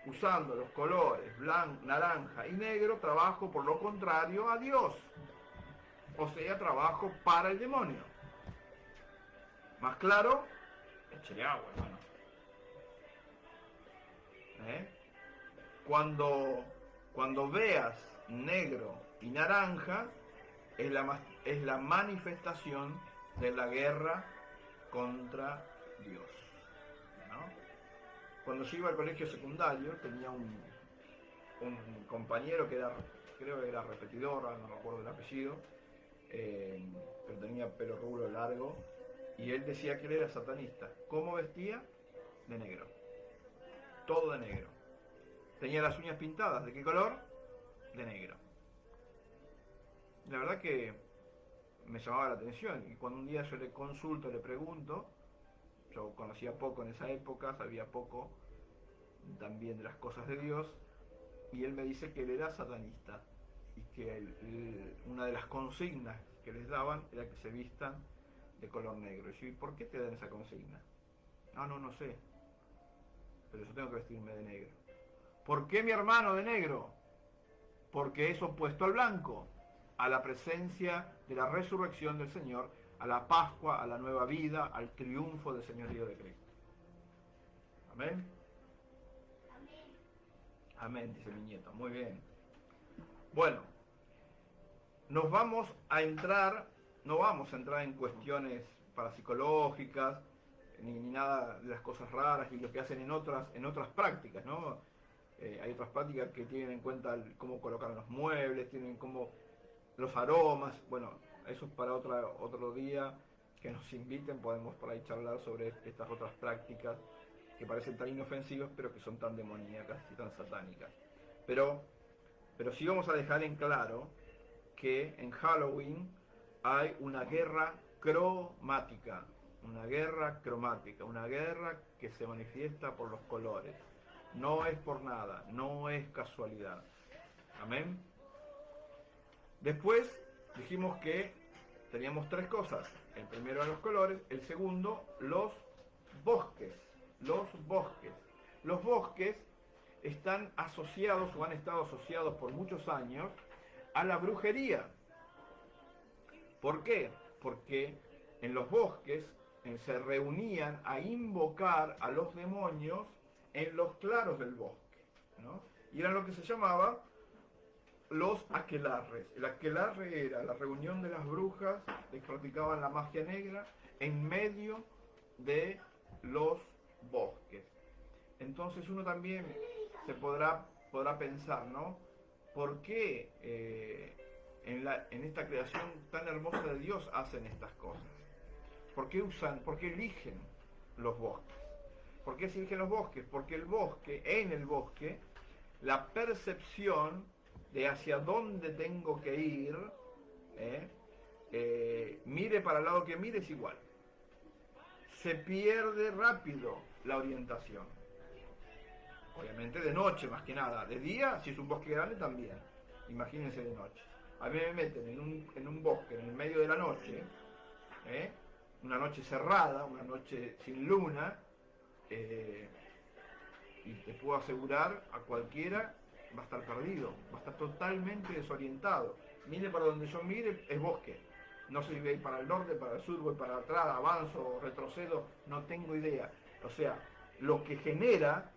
Usando los colores blanco, naranja y negro, trabajo por lo contrario a Dios. O sea, trabajo para el demonio. ¿Más claro? Échale agua, hermano. Cuando veas negro y naranja, es la manifestación de la guerra contra Dios, ¿no? Cuando yo iba al colegio secundario, tenía un compañero que creo que era repetidor, no me acuerdo el apellido, pero tenía pelo rubio largo, y él decía que él era satanista. ¿Cómo vestía? De negro. Todo de negro. Tenía las uñas pintadas. ¿De qué color? De negro. La verdad que me llamaba la atención, y cuando un día yo le consulto, le pregunto, yo conocía poco en esa época, sabía poco también de las cosas de Dios, y él me dice que él era satanista y que una de las consignas que les daban era que se vistan de color negro. Y yo, ¿y por qué te dan esa consigna? No sé, pero yo tengo que vestirme de negro. ¿Por qué, mi hermano, de negro? Porque es opuesto al blanco, a la presencia de la resurrección del Señor, a la Pascua, a la nueva vida, al triunfo del señorío de Cristo. Amén. Amén, dice mi nieto. Muy bien. Bueno, no vamos a entrar en cuestiones parapsicológicas, ni nada de las cosas raras y lo que hacen en otras prácticas, ¿no? Hay otras prácticas que tienen en cuenta cómo colocar los muebles, tienen como los aromas. Bueno, eso es para otro día, que nos inviten, podemos por ahí charlar sobre estas otras prácticas que parecen tan inofensivas, pero que son tan demoníacas y tan satánicas. Pero sí vamos a dejar en claro que en Halloween hay una guerra cromática, una guerra que se manifiesta por los colores. No es por nada, no es casualidad. Amén. Después dijimos que teníamos tres cosas. El primero eran los colores, el segundo los bosques. Los bosques están asociados o han estado asociados por muchos años a la brujería. ¿Por qué? Porque en los bosques se reunían a invocar a los demonios en los claros del bosque, ¿no? Y era lo que se llamaba los aquelarres. El aquelarre era la reunión de las brujas que practicaban la magia negra en medio de los bosques. Entonces uno también se podrá pensar, ¿no? ¿Por qué en esta creación tan hermosa de Dios hacen estas cosas? ¿Por qué eligen los bosques? ¿Por qué se eligen los bosques? Porque en el bosque, la percepción de hacia dónde tengo que ir, mire para el lado que mire, es igual. Se pierde rápido la orientación. Obviamente de noche más que nada. De día, si es un bosque grande, también. Imagínense de noche. A mí me meten en un bosque en el medio de la noche, una noche cerrada, una noche sin luna, y te puedo asegurar a cualquiera va a estar perdido, va a estar totalmente desorientado. Mire para donde yo mire, es bosque. No sé si voy para el norte, para el sur, voy para atrás, avanzo, retrocedo, no tengo idea. O sea, lo que genera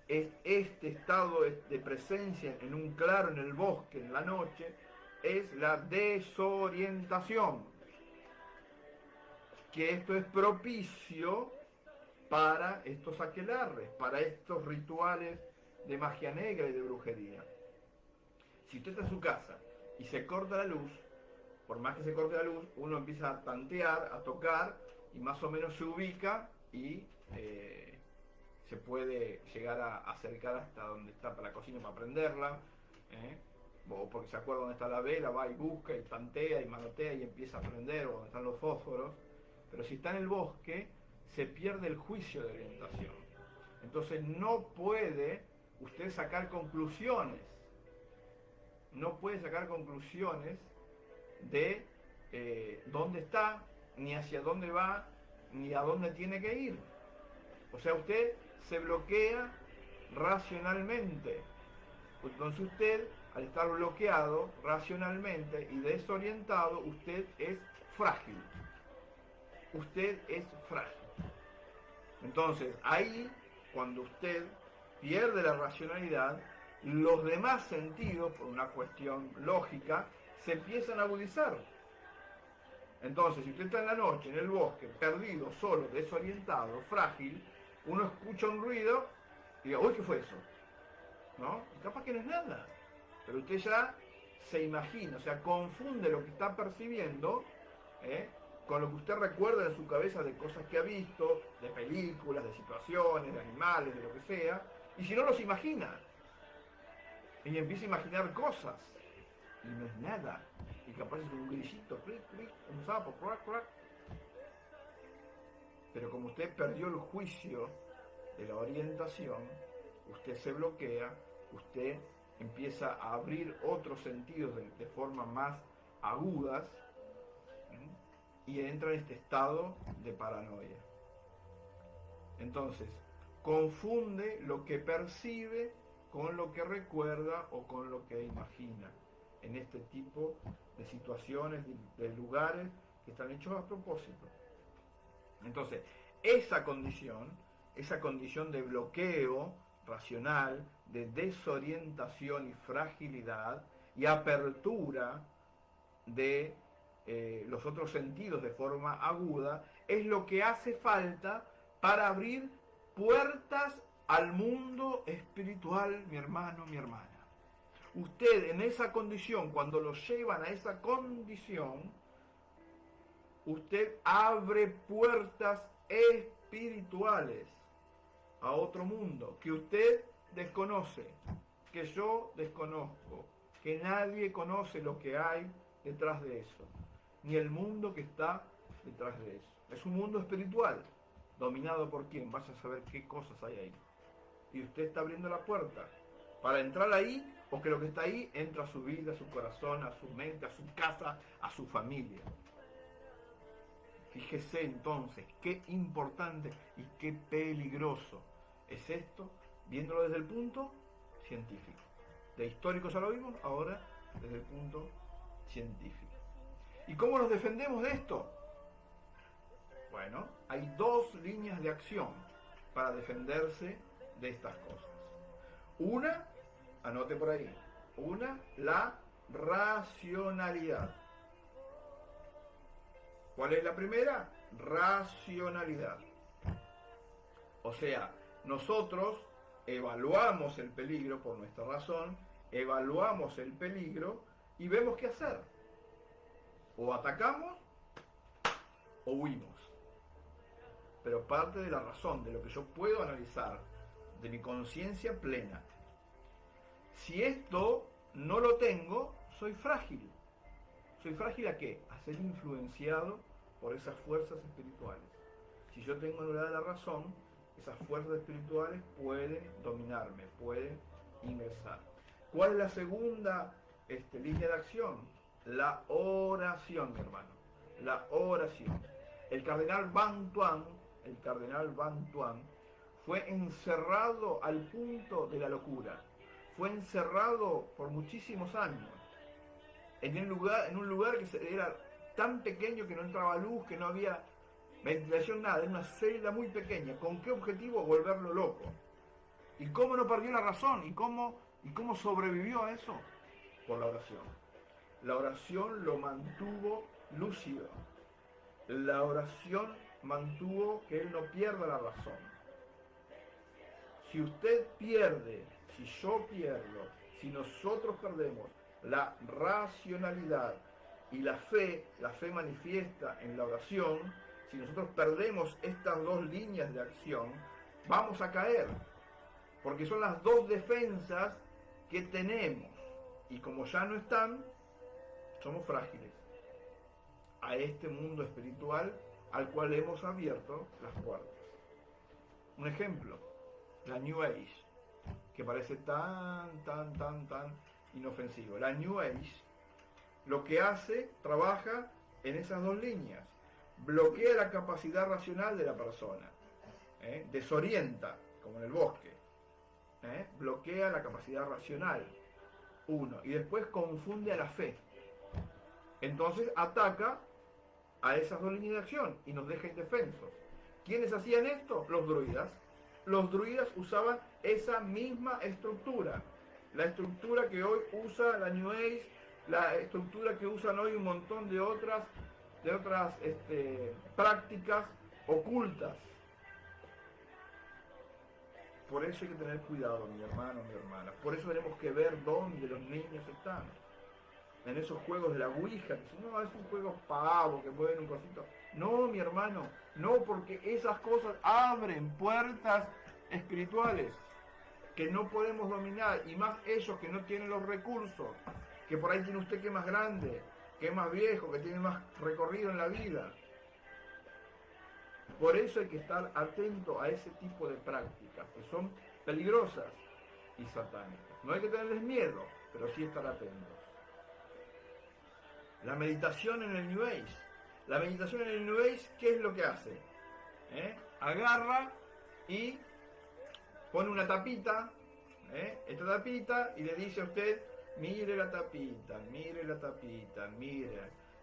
es este estado de presencia en un claro, en el bosque, en la noche, es la desorientación. que esto es propicio para estos aquelarres, para estos rituales de magia negra y de brujería. Si usted está en su casa y se corta la luz, por más que se corte la luz, uno empieza a tantear, a tocar y más o menos se ubica y se puede llegar a acercar hasta donde está para la cocina para prenderla, o porque se acuerda dónde está la vela, va y busca y tantea y manotea y empieza a prender, o donde están los fósforos. Pero si está en el bosque, se pierde el juicio de orientación. Entonces no puede usted sacar conclusiones. No puede sacar conclusiones de dónde está, ni hacia dónde va, ni a dónde tiene que ir. O sea, usted se bloquea racionalmente. Entonces usted, al estar bloqueado racionalmente y desorientado, usted es frágil. Usted es frágil. Entonces, ahí, cuando usted pierde la racionalidad, los demás sentidos, por una cuestión lógica, se empiezan a agudizar. Entonces, si usted está en la noche, en el bosque, perdido, solo, desorientado, frágil, uno escucha un ruido y dice, uy, ¿qué fue eso? ¿No? Y capaz que no es nada. Pero usted ya se imagina, o sea, confunde lo que está percibiendo, con lo que usted recuerda en su cabeza de cosas que ha visto, de películas, de situaciones, de animales, de lo que sea, y si no los imagina, y empieza a imaginar cosas, y no es nada, y capaz es un grillito, clic, clic, un sapo, crack, crack. Pero como usted perdió el juicio de la orientación, usted se bloquea, usted empieza a abrir otros sentidos de forma más agudas, y entra en este estado de paranoia. Entonces, confunde lo que percibe con lo que recuerda o con lo que imagina en este tipo de situaciones, de lugares que están hechos a propósito. Entonces, esa condición de bloqueo racional, de desorientación y fragilidad y apertura de los otros sentidos de forma aguda, es lo que hace falta para abrir puertas al mundo espiritual, mi hermano, mi hermana. Usted en esa condición, cuando lo llevan a esa condición, usted abre puertas espirituales a otro mundo que usted desconoce, que yo desconozco, que nadie conoce lo que hay detrás de eso, ni el mundo que está detrás de eso. Es un mundo espiritual, dominado por quién, vaya a saber qué cosas hay ahí. Y usted está abriendo la puerta para entrar ahí, o que lo que está ahí entra a su vida, a su corazón, a su mente, a su casa, a su familia. Fíjese entonces qué importante y qué peligroso es esto, viéndolo desde el punto científico. De histórico ya lo vimos, ahora desde el punto científico. ¿Y cómo nos defendemos de esto? Bueno, hay dos líneas de acción para defenderse de estas cosas. Una, anote por ahí, la racionalidad. ¿Cuál es la primera? Racionalidad. O sea, nosotros evaluamos el peligro por nuestra razón, evaluamos el peligro y vemos qué hacer. O atacamos o huimos. Pero parte de la razón, de lo que yo puedo analizar, de mi conciencia plena. Si esto no lo tengo, soy frágil. ¿Soy frágil a qué? A ser influenciado por esas fuerzas espirituales. Si yo tengo anulada la razón, esas fuerzas espirituales pueden dominarme, pueden ingresar. ¿Cuál es la segunda línea de acción? La oración, mi hermano. La oración. El cardenal Van Tuan fue encerrado al punto de la locura. Fue encerrado por muchísimos años en un lugar que era tan pequeño que no entraba luz, que no había ventilación, nada, en una celda muy pequeña. ¿Con qué objetivo? Volverlo loco. ¿Y cómo no perdió la razón? ¿Y cómo sobrevivió a eso? Por la oración. La oración lo mantuvo lúcido. la oración mantuvo que él no pierda la razón. Si usted pierde, si yo pierdo, si nosotros perdemos la racionalidad y la fe manifiesta en la oración, si nosotros perdemos estas dos líneas de acción, vamos a caer, porque son las dos defensas que tenemos, y como ya no están, somos frágiles a este mundo espiritual al cual hemos abierto las puertas. Un ejemplo, la New Age, que parece tan inofensivo. La New Age lo que hace, trabaja en esas dos líneas. Bloquea la capacidad racional de la persona, desorienta, como en el bosque, bloquea la capacidad racional, uno, y después confunde a la fe. Entonces ataca a esas dos líneas de acción y nos deja indefensos. ¿Quiénes hacían esto? Los druidas. Los druidas usaban esa misma estructura, la estructura que hoy usa la New Age, la estructura que usan hoy un montón de otras prácticas ocultas. Por eso hay que tener cuidado, mi hermano, mi hermana. Por eso tenemos que ver dónde los niños están. En esos juegos de la Ouija, que si no, es un juego pavo, que mueven un cosito. No, mi hermano, no, porque esas cosas abren puertas espirituales que no podemos dominar, y más ellos que no tienen los recursos, que por ahí tiene usted que es más grande, que es más viejo, que tiene más recorrido en la vida. Por eso hay que estar atento a ese tipo de prácticas, que son peligrosas y satánicas. No hay que tenerles miedo, pero sí estar atentos. La meditación en el New Age. La meditación en el New Age, ¿qué es lo que hace? Agarra y pone una tapita, esta tapita, y le dice a usted, mire la tapita,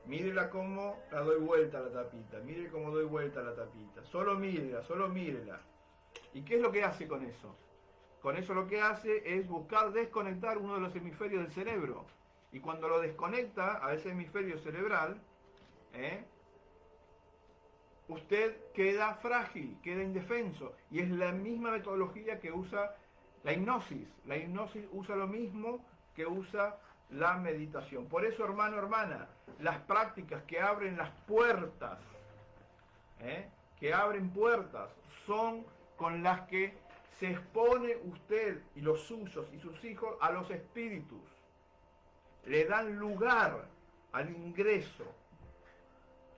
mírela como la doy vuelta a la tapita, mire cómo doy vuelta a la tapita, solo mírela. ¿Y qué es lo que hace con eso? Con eso lo que hace es buscar desconectar uno de los hemisferios del cerebro. Y cuando lo desconecta a ese hemisferio cerebral, usted queda frágil, queda indefenso. Y es la misma metodología que usa la hipnosis. La hipnosis usa lo mismo que usa la meditación. Por eso, hermano, hermana, las prácticas que abren las puertas, que abren puertas, son con las que se expone usted y los suyos y sus hijos a los espíritus. Le dan lugar al ingreso.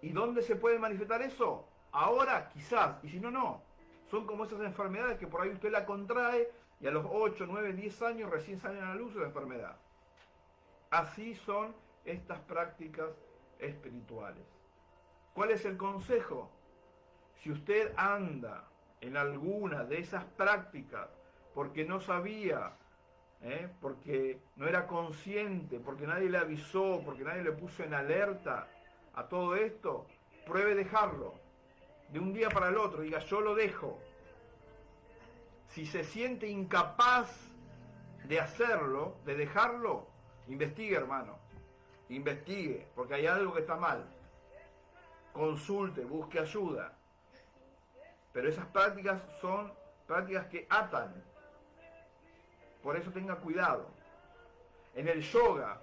¿Y dónde se puede manifestar eso? Ahora quizás, y si no, no. Son como esas enfermedades que por ahí usted la contrae y a los 8, 9, 10 años recién salen a la luz de la enfermedad. Así son estas prácticas espirituales. ¿Cuál es el consejo? Si usted anda en alguna de esas prácticas porque no sabía, porque no era consciente, porque nadie le avisó, porque nadie le puso en alerta a todo esto, pruebe dejarlo. De un día para el otro, diga, yo lo dejo. Si se siente incapaz de hacerlo, de dejarlo, investigue, hermano. Investigue, porque hay algo que está mal. Consulte, busque ayuda. Pero esas prácticas son prácticas que atan. Por eso tenga cuidado. En el yoga,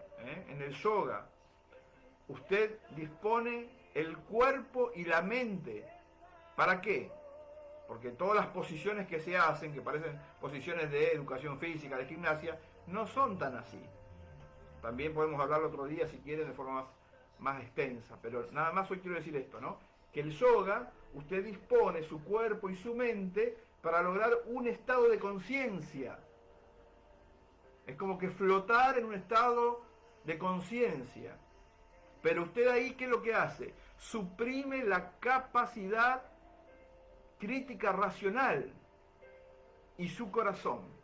usted dispone el cuerpo y la mente. ¿Para qué? Porque todas las posiciones que se hacen, que parecen posiciones de educación física, de gimnasia, no son tan así. También podemos hablar otro día, si quieren, de forma más extensa. Pero nada más hoy quiero decir esto, ¿no? Que el yoga, usted dispone su cuerpo y su mente para lograr un estado de conciencia. Es como que flotar en un estado de conciencia. Pero usted ahí, ¿qué es lo que hace? Suprime la capacidad crítica racional y su corazón.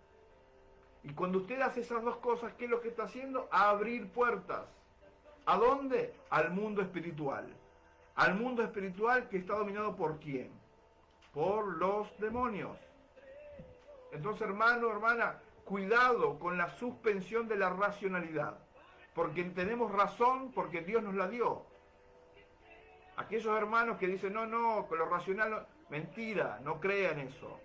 Y cuando usted hace esas dos cosas, ¿qué es lo que está haciendo? Abrir puertas. ¿A dónde? Al mundo espiritual. Al mundo espiritual que está dominado ¿por quién? Por los demonios. Entonces, hermano, hermana, cuidado con la suspensión de la racionalidad. Porque tenemos razón porque Dios nos la dio. Aquellos hermanos que dicen, no, no, con lo racional, no. Mentira, no crean eso.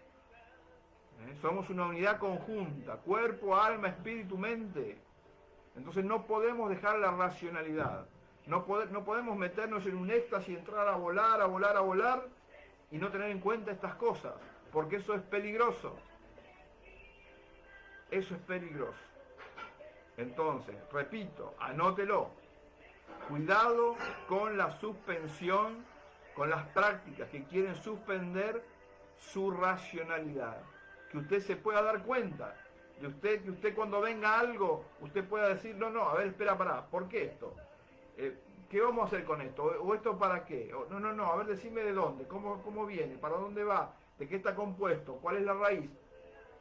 Somos una unidad conjunta, cuerpo, alma, espíritu, mente. Entonces no podemos dejar la racionalidad. No podemos meternos en un éxtasis y entrar a volar, a volar, a volar y no tener en cuenta estas cosas, porque eso es peligroso. Eso es peligroso. Entonces, repito, anótelo. Cuidado con la suspensión, con las prácticas que quieren suspender su racionalidad. Que usted se pueda dar cuenta de usted, que usted cuando venga algo, usted pueda decir, no, no, a ver, espera, pará, ¿por qué esto? ¿Qué vamos a hacer con esto? ¿O esto para qué? No, no, no, a ver, decime de dónde, cómo viene, para dónde va, de qué está compuesto, cuál es la raíz.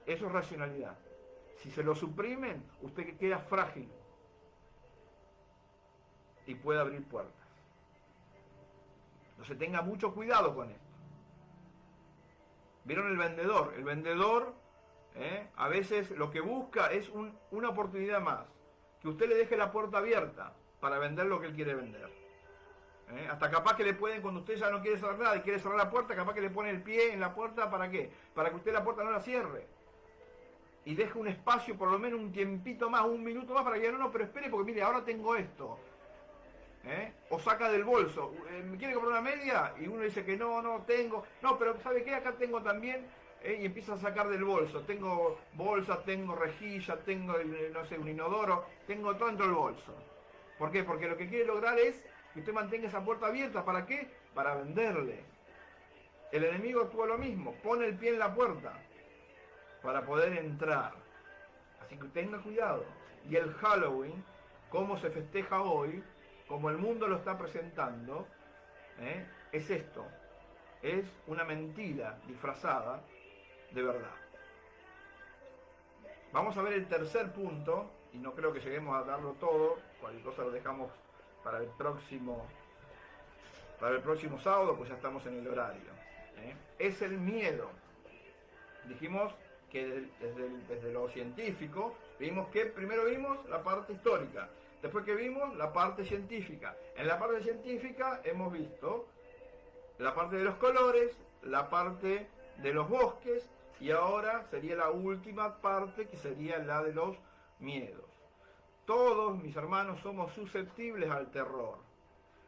Eso es racionalidad. Si se lo suprimen, usted queda frágil y puede abrir puertas. Entonces tenga mucho cuidado con esto. ¿Vieron el vendedor? El vendedor a veces lo que busca es una oportunidad más. Que usted le deje la puerta abierta para vender lo que él quiere vender. Hasta capaz que le pueden, cuando usted ya no quiere cerrar nada y quiere cerrar la puerta, capaz que le pone el pie en la puerta, ¿para qué? Para que usted la puerta no la cierre. Y deje un espacio, por lo menos un tiempito más, un minuto más, para que no, pero espere, porque mire, ahora tengo esto. O saca del bolso, ¿me quiere comprar una media? Y uno dice que no, no tengo, no, pero ¿sabe qué? Acá tengo también, y empieza a sacar del bolso, tengo bolsa, tengo rejilla, tengo, no sé, un inodoro, tengo todo dentro del bolso. ¿Por qué? Porque lo que quiere lograr es que usted mantenga esa puerta abierta, ¿para qué? Para venderle. El enemigo actúa lo mismo, pone el pie en la puerta para poder entrar. Así que tenga cuidado. Y el Halloween, cómo se festeja hoy, como el mundo lo está presentando, es esto, es una mentira disfrazada de verdad. Vamos a ver el tercer punto, y no creo que lleguemos a darlo todo, cualquier cosa lo dejamos para el próximo sábado, pues ya estamos en el horario. Es el miedo. Dijimos que desde lo científico, vimos que primero vimos la parte histórica, después que vimos la parte científica. En la parte científica hemos visto la parte de los colores, la parte de los bosques, y ahora sería la última parte, que sería la de los miedos. Todos, mis hermanos, somos susceptibles al terror.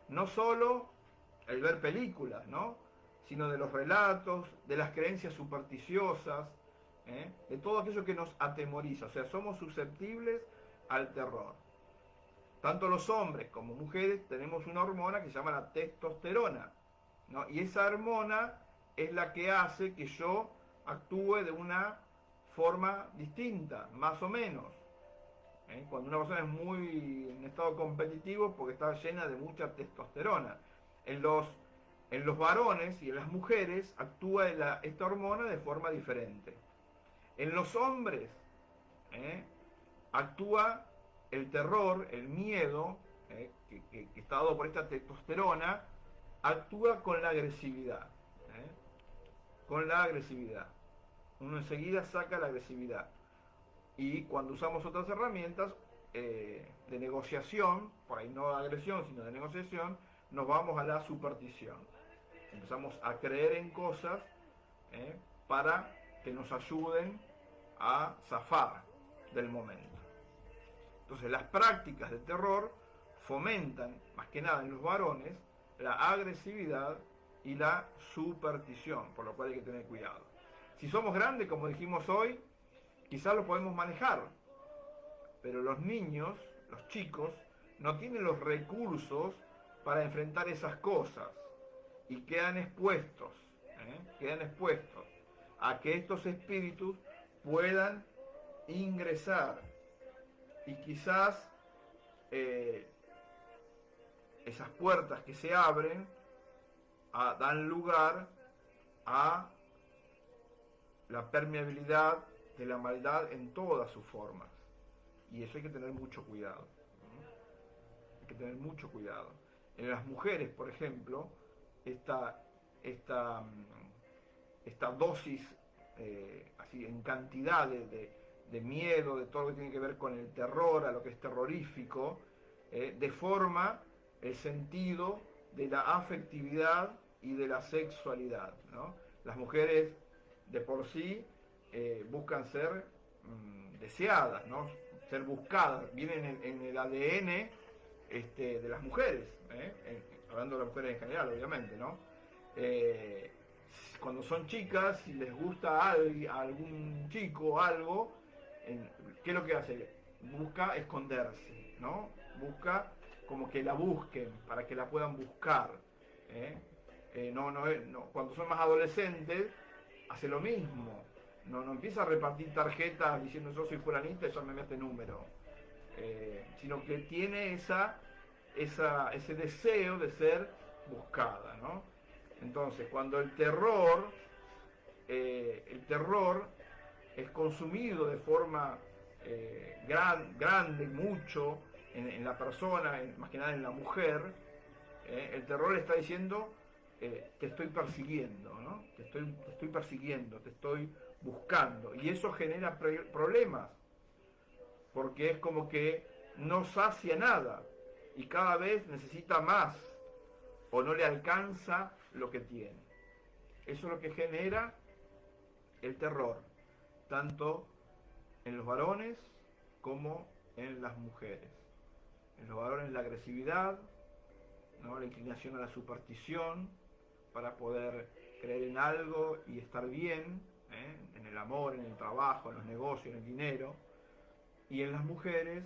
No solo el ver películas, ¿no? Sino de los relatos, de las creencias supersticiosas, de todo aquello que nos atemoriza. O sea, somos susceptibles al terror. Tanto los hombres como mujeres tenemos una hormona que se llama la testosterona, ¿no? Y esa hormona es la que hace que yo actúe de una forma distinta, más o menos. Cuando una persona es muy en estado competitivo, porque está llena de mucha testosterona. En los varones y en las mujeres actúa esta hormona de forma diferente. En los hombres actúa el terror, el miedo, que está dado por esta testosterona, actúa con la agresividad. Con la agresividad. Uno enseguida saca la agresividad. Y cuando usamos otras herramientas de negociación, por ahí no de agresión, sino de negociación, nos vamos a la superstición. Empezamos a creer en cosas para que nos ayuden a zafar del momento. Entonces las prácticas de terror fomentan, más que nada en los varones, la agresividad y la superstición, por lo cual hay que tener cuidado. Si somos grandes, como dijimos hoy, quizás lo podemos manejar, pero los niños, los chicos, no tienen los recursos para enfrentar esas cosas y quedan expuestos a que estos espíritus puedan ingresar y quizás esas puertas que se abren dan lugar a la permeabilidad de la maldad en todas sus formas, y eso hay que tener mucho cuidado. Hay que tener mucho cuidado. En las mujeres, por ejemplo, esta dosis así en cantidad de miedo, de todo lo que tiene que ver con el terror, a lo que es terrorífico, deforma el sentido de la afectividad y de la sexualidad, ¿no? Las mujeres de por sí buscan ser deseadas, ¿no? Ser buscadas, vienen en el ADN de las mujeres, hablando de las mujeres en general, obviamente, ¿no? Cuando son chicas, si les gusta a algún chico o algo, ¿qué es lo que hace? Busca esconderse, ¿no? Busca como que la busquen, para que la puedan buscar. Cuando son más adolescentes, hace lo mismo. No empieza a repartir tarjetas diciendo yo soy fulanita y llámeme a este número. Sino que tiene ese deseo de ser buscada, ¿no? Entonces, cuando el terror es consumido de forma grande, mucho, en la persona, más que nada en la mujer, el terror está diciendo, te estoy persiguiendo, ¿no? Te estoy persiguiendo, te estoy buscando. Y eso genera problemas, porque es como que no sacia nada y cada vez necesita más o no le alcanza lo que tiene. Eso es lo que genera el terror, tanto en los varones como en las mujeres. En los varones la agresividad, ¿no? La inclinación a la superstición para poder creer en algo y estar bien, en el amor, en el trabajo, en los negocios, en el dinero. Y en las mujeres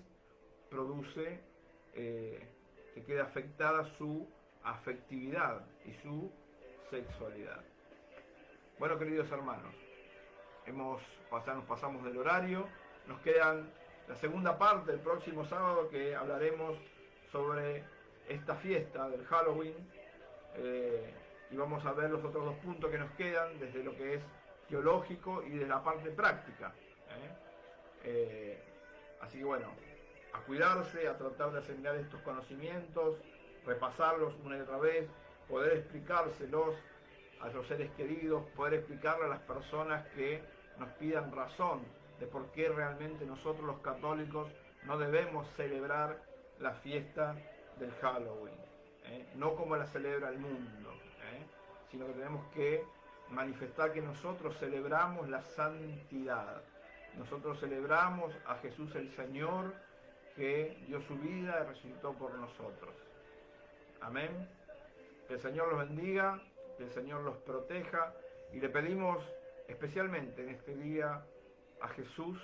produce que quede afectada su afectividad y su sexualidad. Bueno, queridos hermanos, nos pasamos del horario, nos quedan la segunda parte el próximo sábado, que hablaremos sobre esta fiesta del Halloween, y vamos a ver los otros dos puntos que nos quedan desde lo que es teológico y de la parte práctica. Así que bueno, a cuidarse, a tratar de asimilar estos conocimientos, repasarlos una y otra vez, poder explicárselos a los seres queridos, poder explicarle a las personas que nos pidan razón de por qué realmente nosotros los católicos no debemos celebrar la fiesta del Halloween, no como la celebra el mundo, sino que tenemos que manifestar que nosotros celebramos la santidad, nosotros celebramos a Jesús el Señor, que dio su vida y resucitó por nosotros. Amén. Que el Señor los bendiga, que el Señor los proteja, y le pedimos especialmente en este día a Jesús,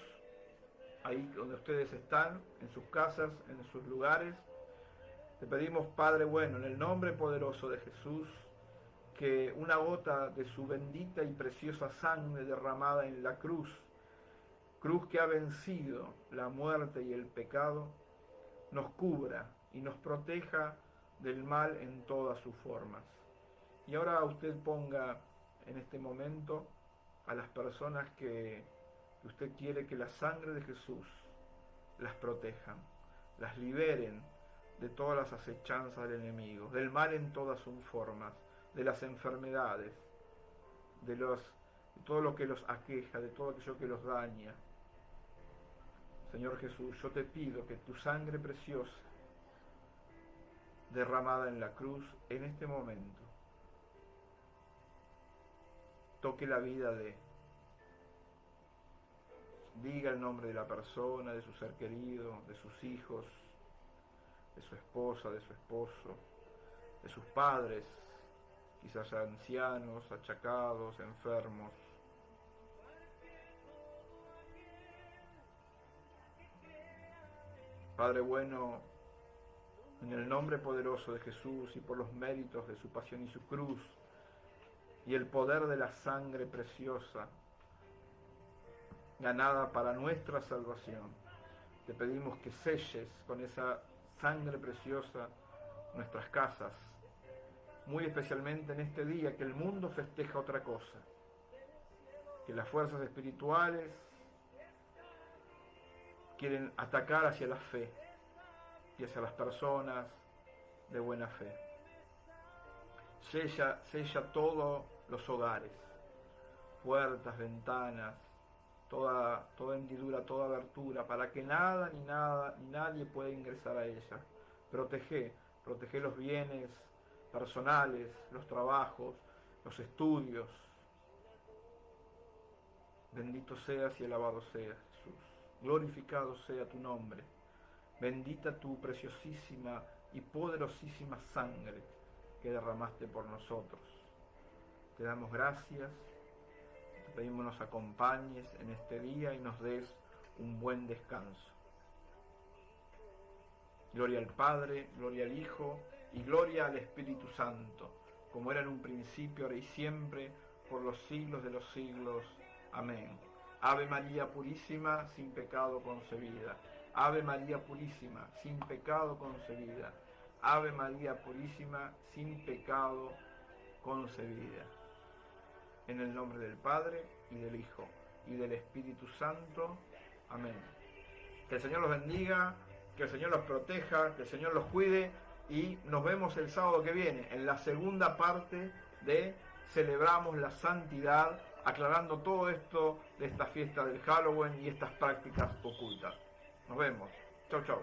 ahí donde ustedes están, en sus casas, en sus lugares. Le pedimos, Padre bueno, en el nombre poderoso de Jesús, que una gota de su bendita y preciosa sangre derramada en la cruz que ha vencido la muerte y el pecado, nos cubra y nos proteja del mal en todas sus formas. Y ahora usted ponga en este momento a las personas que usted quiere que la sangre de Jesús las proteja, las liberen de todas las acechanzas del enemigo, del mal en todas sus formas, de las enfermedades, de todo lo que los aqueja, de todo aquello que los daña. Señor Jesús, yo te pido que tu sangre preciosa, derramada en la cruz, en este momento, toque la vida diga el nombre de la persona, de su ser querido, de sus hijos, de su esposa, de su esposo, de sus padres, quizás ancianos, achacados, enfermos. Padre bueno, en el nombre poderoso de Jesús y por los méritos de su pasión y su cruz y el poder de la sangre preciosa ganada para nuestra salvación, te pedimos que selles con esa sangre preciosa nuestras casas, muy especialmente en este día que el mundo festeja otra cosa, que las fuerzas espirituales quieren atacar hacia la fe y hacia las personas de buena fe. Sella todos los hogares, puertas, ventanas, toda hendidura, toda abertura, para que nada ni nadie pueda ingresar a ella. Protege los bienes personales, los trabajos, los estudios. Bendito seas y alabado seas, Jesús. Glorificado sea tu nombre. Bendita tu preciosísima y poderosísima sangre que derramaste por nosotros. Te damos gracias, te pedimos nos acompañes en este día y nos des un buen descanso. Gloria al Padre, gloria al Hijo y gloria al Espíritu Santo, como era en un principio, ahora y siempre, por los siglos de los siglos. Amén. Ave María Purísima, sin pecado concebida. Ave María Purísima, sin pecado concebida. Ave María Purísima, sin pecado concebida. En el nombre del Padre, y del Hijo, y del Espíritu Santo. Amén. Que el Señor los bendiga, que el Señor los proteja, que el Señor los cuide, y nos vemos el sábado que viene, en la segunda parte de Celebramos la Santidad, aclarando todo esto de esta fiesta del Halloween y estas prácticas ocultas. Nos vemos. Chau, chau.